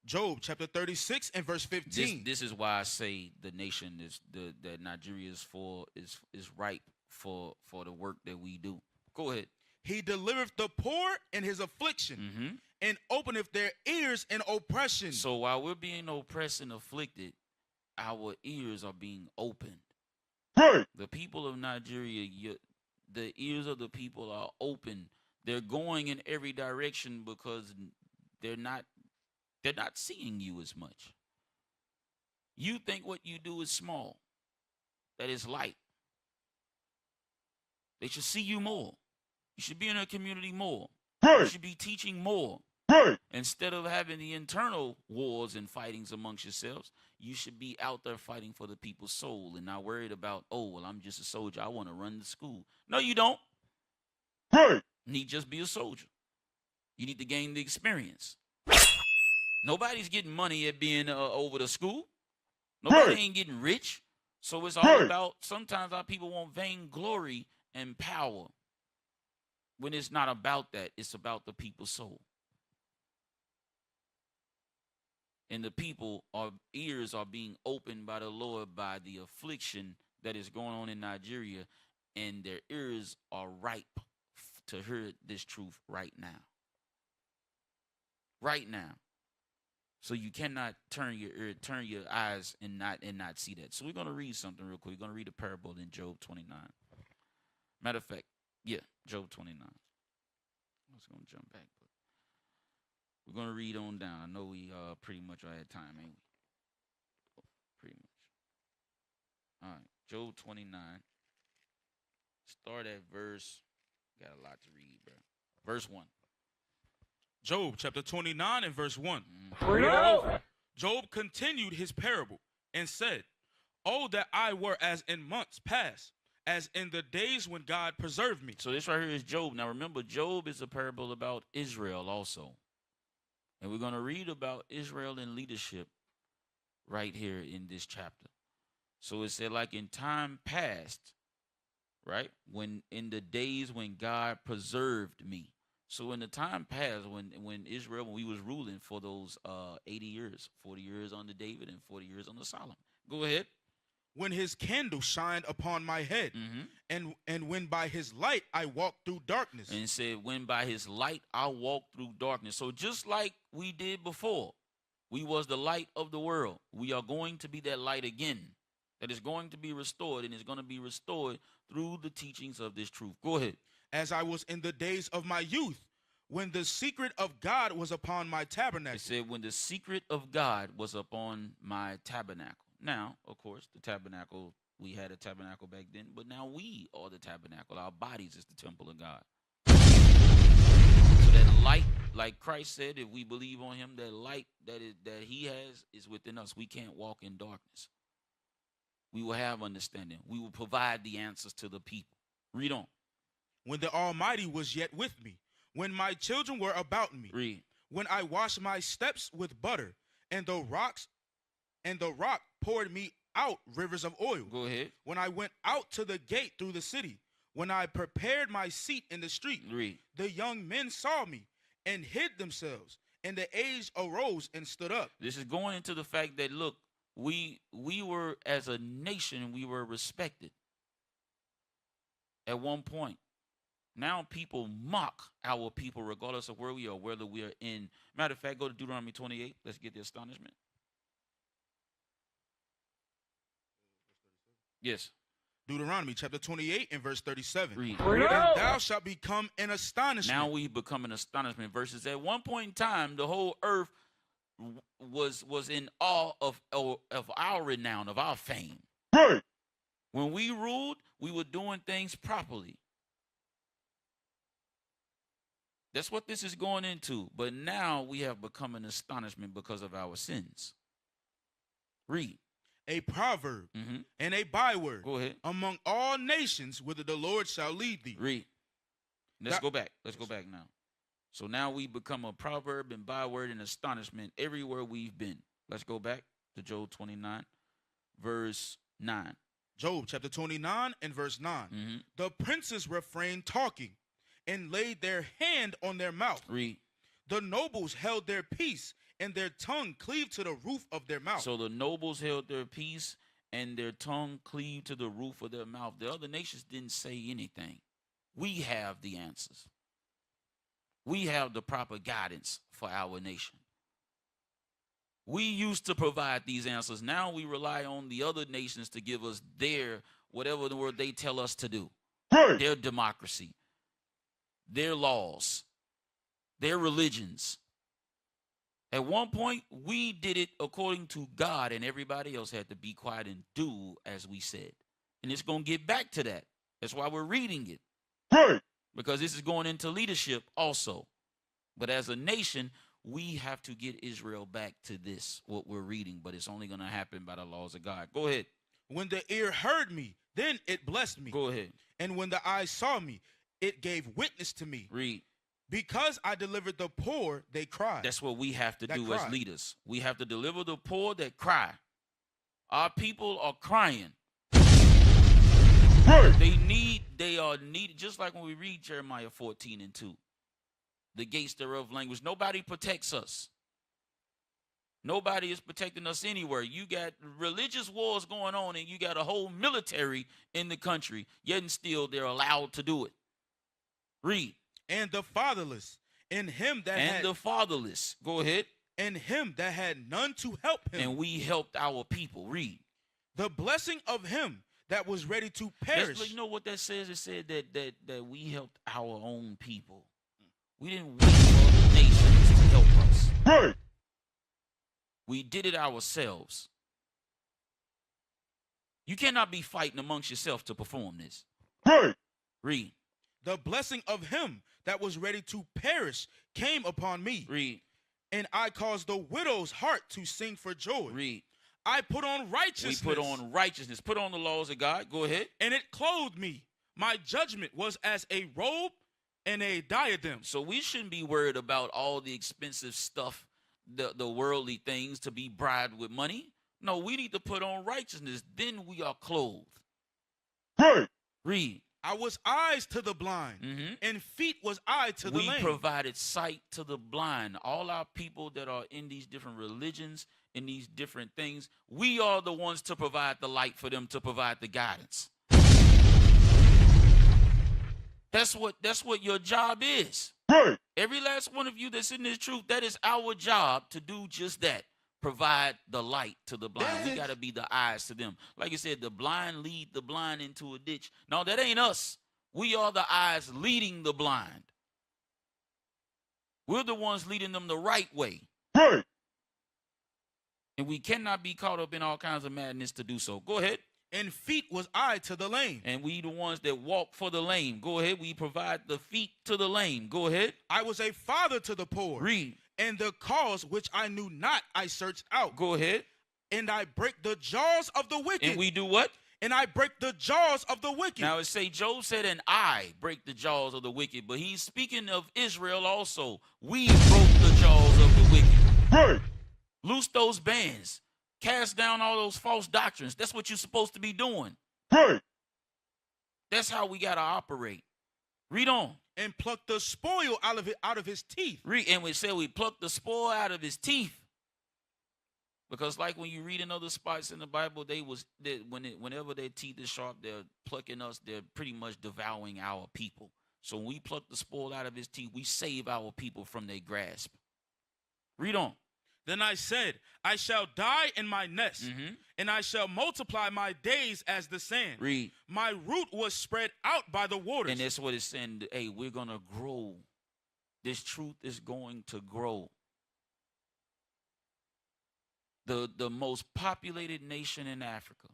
Job chapter 36 and verse 15. This is why I say the nation that Nigeria is ripe for the work that we do. Go ahead. He delivereth the poor in his affliction, and openeth their ears in oppression. So while we're being oppressed and afflicted, our ears are being opened. The people of Nigeria, the ears of the people are open. They're going in every direction because they're not seeing you as much. You think what you do is small, that is light. They should see you more. You should be in a community more. You should be teaching more. Instead of having the internal wars and fightings amongst yourselves, you should be out there fighting for the people's soul and not worried about, oh, well, I'm just a soldier. I want to run the school. No, you don't. You need to just be a soldier. You need to gain the experience. Nobody's getting money at being over the school. Nobody ain't getting rich. So it's all about, sometimes our people want vainglory and power. When it's not about that, it's about the people's soul. And the people, our ears are being opened by the Lord by the affliction that is going on in Nigeria, and their ears are ripe to hear this truth right now. Right now. So you cannot turn your eyes and not see that. So we're going to read something real quick. We're going to read a parable in Job 29. Matter of fact, yeah, Job 29. I was going to jump back, but we're going to read on down. I know we pretty much are at time, ain't we? Pretty much. All right, Job 29. Start at verse. Got a lot to read, bro. Verse 1. Job chapter 29 and verse 1. Job continued his parable and said, "Oh, that I were as in months past, as in the days when God preserved me." So this right here is Job. Now remember, Job is a parable about Israel also. And we're going to read about Israel in leadership right here in this chapter. So it said, like in time past, right? When in the days when God preserved me. So in the time past, when Israel, when we was ruling for those 80 years, 40 years under David and 40 years under Solomon. Go ahead. When his candle shined upon my head, and when by his light I walked through darkness. And it said, when by his light I walked through darkness. So just like we did before, we was the light of the world. We are going to be that light again. That is going to be restored, and is going to be restored through the teachings of this truth. Go ahead. As I was in the days of my youth, when the secret of God was upon my tabernacle. It said, when the secret of God was upon my tabernacle. Now, of course, the tabernacle, we had a tabernacle back then, but now we are the tabernacle. Our bodies is the temple of God. So that light, like Christ said, if we believe on him, that light that he has is within us. We can't walk in darkness. We will have understanding. We will provide the answers to the people. Read on. When the Almighty was yet with me, when my children were about me. Read. When I washed my steps with butter, and the rock poured me out rivers of oil. Go ahead. When I went out to the gate through the city, when I prepared my seat in the street. Read. The young men saw me and hid themselves, and the aged arose and stood up. This is going into the fact that, look, we were, as a nation, we were respected at one point. Now people mock our people regardless of where we are, whether we are in. Matter of fact, go to Deuteronomy 28. Let's get the astonishment. Yes. Deuteronomy chapter 28 and verse 37. Read. And thou shalt become an astonishment. Now we become an astonishment. Verses at one point in time, the whole earth was in awe of our renown, of our fame. Right. When we ruled, we were doing things properly. That's what this is going into. But now we have become an astonishment because of our sins. Read. A proverb and a byword. Go ahead. Among all nations, whither the Lord shall lead thee. Read. Let's go back. Let's go back now. So now we become a proverb and byword and astonishment everywhere we've been. Let's go back to Job 29, verse 9. Job chapter 29 and verse 9. The princes refrained talking and laid their hand on their mouth. Read. The nobles held their peace, and their tongue cleaved to the roof of their mouth. So the nobles held their peace, and their tongue cleaved to the roof of their mouth. The other nations didn't say anything. We have the answers. We have the proper guidance for our nation. We used to provide these answers. Now we rely on the other nations to give us their, whatever the word they tell us to do. Their democracy, their laws, their religions. At one point, we did it according to God, and everybody else had to be quiet and do as we said. And it's going to get back to that. That's why we're reading it. Because this is going into leadership also. But as a nation, we have to get Israel back to this, what we're reading. But it's only going to happen by the laws of God. Go ahead. When the ear heard me, then it blessed me. Go ahead. And when the eye saw me, it gave witness to me. Read. Because I delivered the poor, they cried. That's what we have to do as leaders. We have to deliver the poor that cry. Our people are crying. They are needed, just like when we read Jeremiah 14 and 2. The gates thereof language. Nobody protects us. Nobody is protecting us anywhere. You got religious wars going on, and you got a whole military in the country, yet and still they're allowed to do it. Read. And the fatherless, and him that had the fatherless. Go ahead. And him that had none to help him. And we helped our people. Read. The blessing of him that was ready to perish. You know what that says? It said that we helped our own people. We didn't wait for other nations to help us. Right. We did it ourselves. You cannot be fighting amongst yourself to perform this. Right. Read. The blessing of him that was ready to perish came upon me. Read. And I caused the widow's heart to sing for joy. Read. I put on righteousness. We put on righteousness. Put on the laws of God. Go ahead. And it clothed me. My judgment was as a robe and a diadem. So we shouldn't be worried about all the expensive stuff, the worldly things to be bribed with money. No, we need to put on righteousness. Then we are clothed. Right. Read. I was eyes to the blind, and feet was I to the lame. We provided sight to the blind. All our people that are in these different religions, in these different things, we are the ones to provide the light for them, to provide the guidance. That's what your job is. Right. Every last one of you that's in this truth, that is our job to do just that. Provide the light to the blind. We got to be the eyes to them. Like you said, the blind lead the blind into a ditch. No, that ain't us. We are the eyes leading the blind. We're the ones leading them the right way. Right. And we cannot be caught up in all kinds of madness to do so. Go ahead. And feet was I to the lame. And we the ones that walk for the lame. Go ahead. We provide the feet to the lame. Go ahead. I was a father to the poor. Read. And the cause which I knew not, I searched out. Go ahead. And I break the jaws of the wicked. And we do what? And I break the jaws of the wicked. Now it say Job said, and I break the jaws of the wicked. But he's speaking of Israel also. We broke the jaws of the wicked. Right. Loose those bands. Cast down all those false doctrines. That's what you're supposed to be doing. Right. That's how we got to operate. Read on. And pluck the spoil out of his teeth. Read, and we said we plucked the spoil out of his teeth. Because like when you read in other spots in the Bible, whenever their teeth is sharp, they're plucking us. They're pretty much devouring our people. So when we pluck the spoil out of his teeth, we save our people from their grasp. Read on. Then I said, I shall die in my nest, and I shall multiply my days as the sand. Read. My root was spread out by the waters. And that's what it's saying. Hey, we're going to grow. This truth is going to grow. The most populated nation in Africa.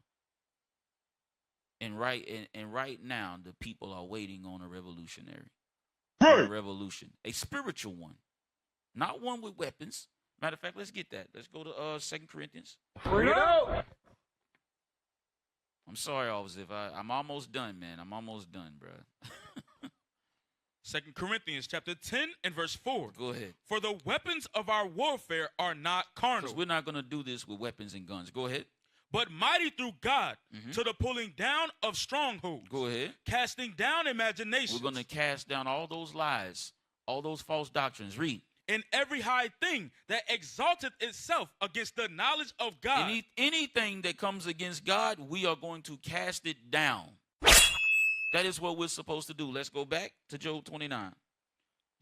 And right now, the people are waiting on a revolutionary. A revolution. A spiritual one. Not one with weapons. Matter of fact, let's get that. Let's go to 2 Corinthians. Freedom! I'm sorry, officer. I'm almost done, man. I'm almost done, bro. 2 Corinthians chapter 10 and verse 4. Go ahead. For the weapons of our warfare are not carnal. We're not going to do this with weapons and guns. Go ahead. But mighty through God to the pulling down of strongholds. Go ahead. Casting down imaginations. We're going to cast down all those lies, all those false doctrines. Read. And every high thing that exalteth itself against the knowledge of God. Anything that comes against God, we are going to cast it down. That is what we're supposed to do. Let's go back to Job 29.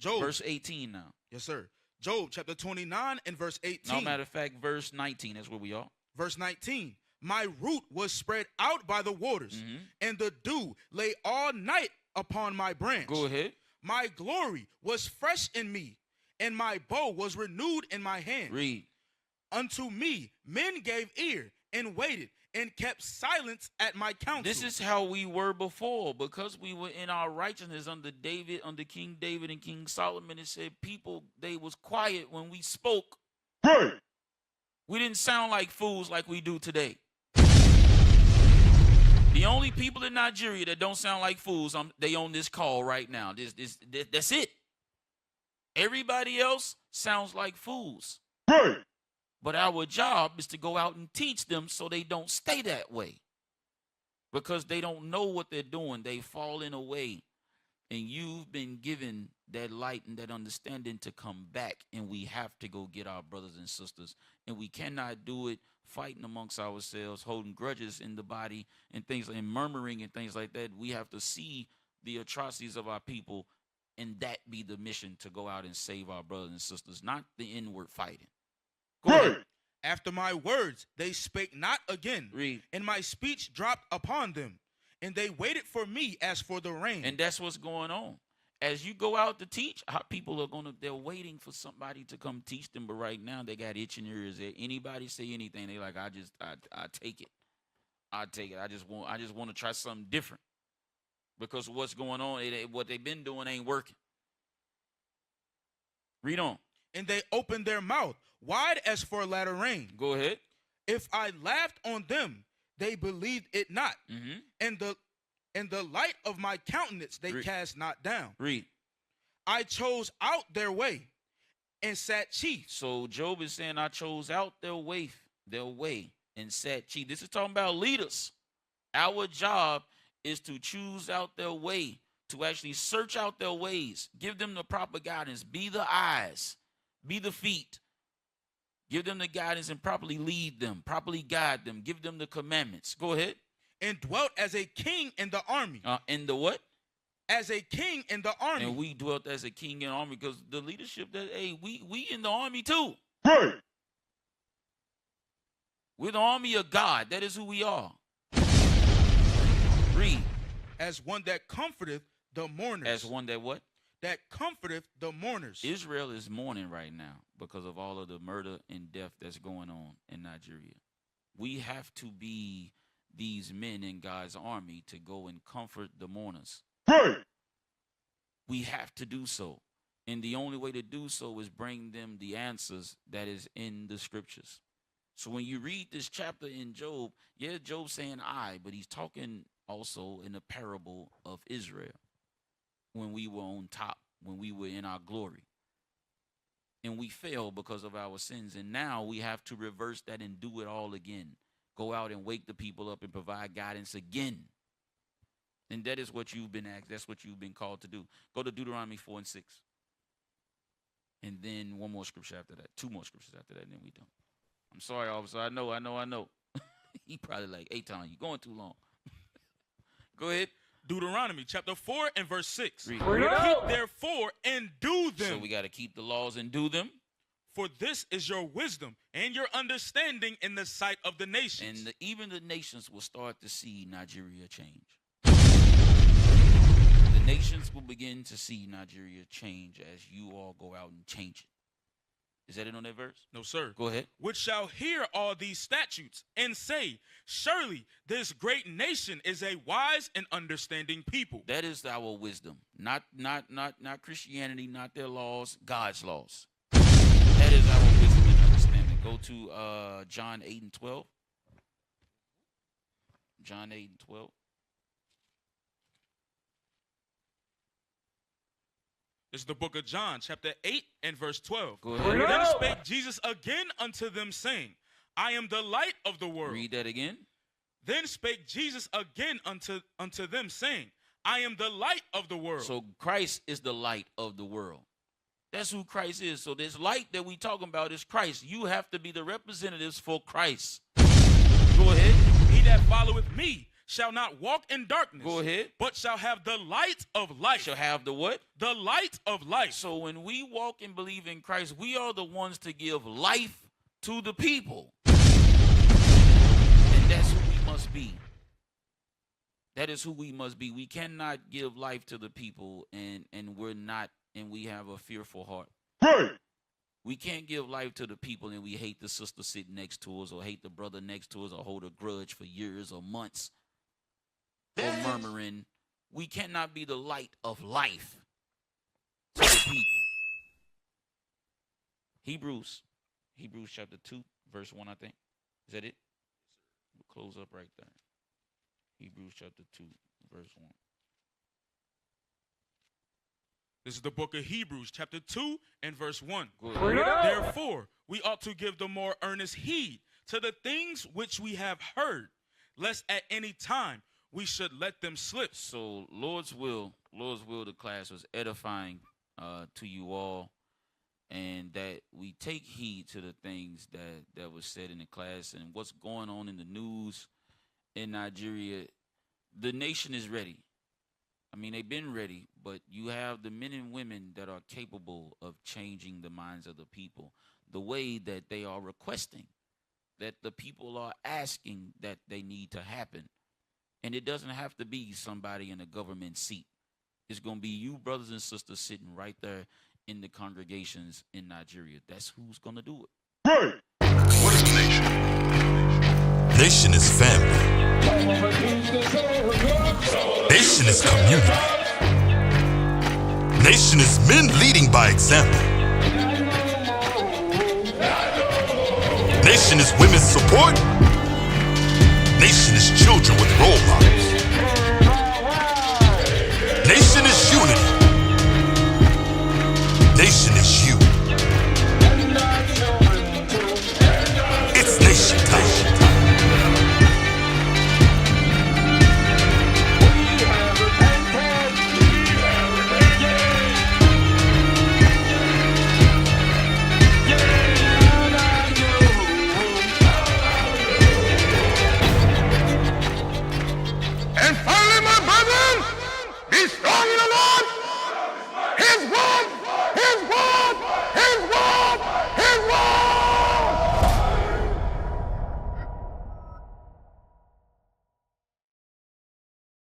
Job. Verse 18 now. Yes, sir. Job chapter 29 and verse 18. No, matter of fact, verse 19. That's where we are. Verse 19. My root was spread out by the waters, and the dew lay all night upon my branch. Go ahead. My glory was fresh in me, and my bow was renewed in my hand. Read. Unto me men gave ear and waited and kept silence at my counsel. This is how we were before, because we were in our righteousness under David, under King David and King Solomon. It said people, they was quiet when we spoke. Hey. We didn't sound like fools like we do today. The only people in Nigeria that don't sound like fools, they on this call right now. That's it. Everybody else sounds like fools. Hey. But our job is to go out and teach them so they don't stay that way. Because they don't know what they're doing. They falling away. And you've been given that light and that understanding to come back. And we have to go get our brothers and sisters. And we cannot do it fighting amongst ourselves, holding grudges in the body and things like murmuring and things like that. We have to see the atrocities of our people, and that be the mission to go out and save our brothers and sisters, not the inward fighting. Go ahead. After my words, they spake not again. Read. And my speech dropped upon them, and they waited for me as for the rain. And that's what's going on. As you go out to teach, our people are they're waiting for somebody to come teach them. But right now, they got itching ears. Anybody say anything, they like, I take it. I take it. I just want to try something different. Because what's going on, what they've been doing ain't working. Read on. And they opened their mouth wide as for latter rain. Go ahead. If I laughed on them, they believed it not. And the light of my countenance they cast not down. Read. I chose out their way and sat chief. So Job is saying, I chose out their way and sat chief. This is talking about leaders. Our job is to choose out their way, to actually search out their ways, give them the proper guidance, be the eyes, be the feet, give them the guidance and properly lead them, properly guide them, give them the commandments. Go ahead. And dwelt as a king in the army. In the what? As a king in the army. And we dwelt as a king in the army because the leadership we in the army too. Hey. We're the army of God. That is who we are. Read. As one that comforteth the mourners. As one that what? That comforteth the mourners. Israel is mourning right now because of all of the murder and death that's going on in Nigeria. We have to be these men in God's army to go and comfort the mourners. Hey. We have to do so. And the only way to do so is bring them the answers that is in the scriptures. So when you read this chapter in Job, Job's saying I, but he's talking also in the parable of Israel when we were on top, when we were in our glory. And we fell because of our sins. And now we have to reverse that and do it all again. Go out and wake the people up and provide guidance again. And that is what you've been asked. That's what you've been called to do. Go to Deuteronomy 4 and 6. And then one more scripture after that. Two more scriptures after that, and then we done. I'm sorry, officer. I know. He probably like, hey, Tom, you're going too long. Go ahead. Deuteronomy chapter 4 and verse 6. Read. Keep therefore and do them. So we got to keep the laws and do them. For this is your wisdom and your understanding in the sight of the nations. And even the nations will start to see Nigeria change. The nations will begin to see Nigeria change as you all go out and change it. Is that it on that verse? No, sir. Go ahead. Which shall hear all these statutes and say, surely this great nation is a wise and understanding people. That is our wisdom. Not Christianity, not their laws, God's laws. That is our wisdom and understanding. Go to John 8 and 12. John 8 and 12. It's the book of John, chapter 8 and verse 12. Go ahead. Then spake Jesus again unto them, saying, I am the light of the world. Read that again. Then spake Jesus again unto them, saying, I am the light of the world. So Christ is the light of the world. That's who Christ is. So this light that we talking about is Christ. You have to be the representatives for Christ. Go ahead. He that followeth me shall not walk in darkness. Go ahead. But shall have the light of life. Shall have the what? The light of life. So when we walk and believe in Christ, we are the ones to give life to the people. And that's who we must be. That is who we must be. We cannot give life to the people and we're not, and we have a fearful heart. Right. We can't give life to the people and we hate the sister sitting next to us or hate the brother next to us or hold a grudge for years or months or murmuring. We cannot be the light of life to the people. Hebrews chapter 2, verse 1, I think. Is that it? We'll close up right there. Hebrews chapter 2, verse 1. This is the book of Hebrews, chapter 2 and verse 1. Good. Therefore, we ought to give the more earnest heed to the things which we have heard, lest at any time we should let them slip. So Lord's will, the class was edifying to you all, and that we take heed to the things that was said in the class and what's going on in the news in Nigeria. The nation is ready. I mean, they've been ready, but you have the men and women that are capable of changing the minds of the people the way that they are requesting, that the people are asking that they need to happen. And it doesn't have to be somebody in a government seat. It's going to be you, brothers and sisters, sitting right there in the congregations in Nigeria. That's who's going to do it. Right. What is a nation? Nation is family. Nation is community. Nation is men leading by example. Nation is women's support. Nation is children with role models. Nation is unity. Nation is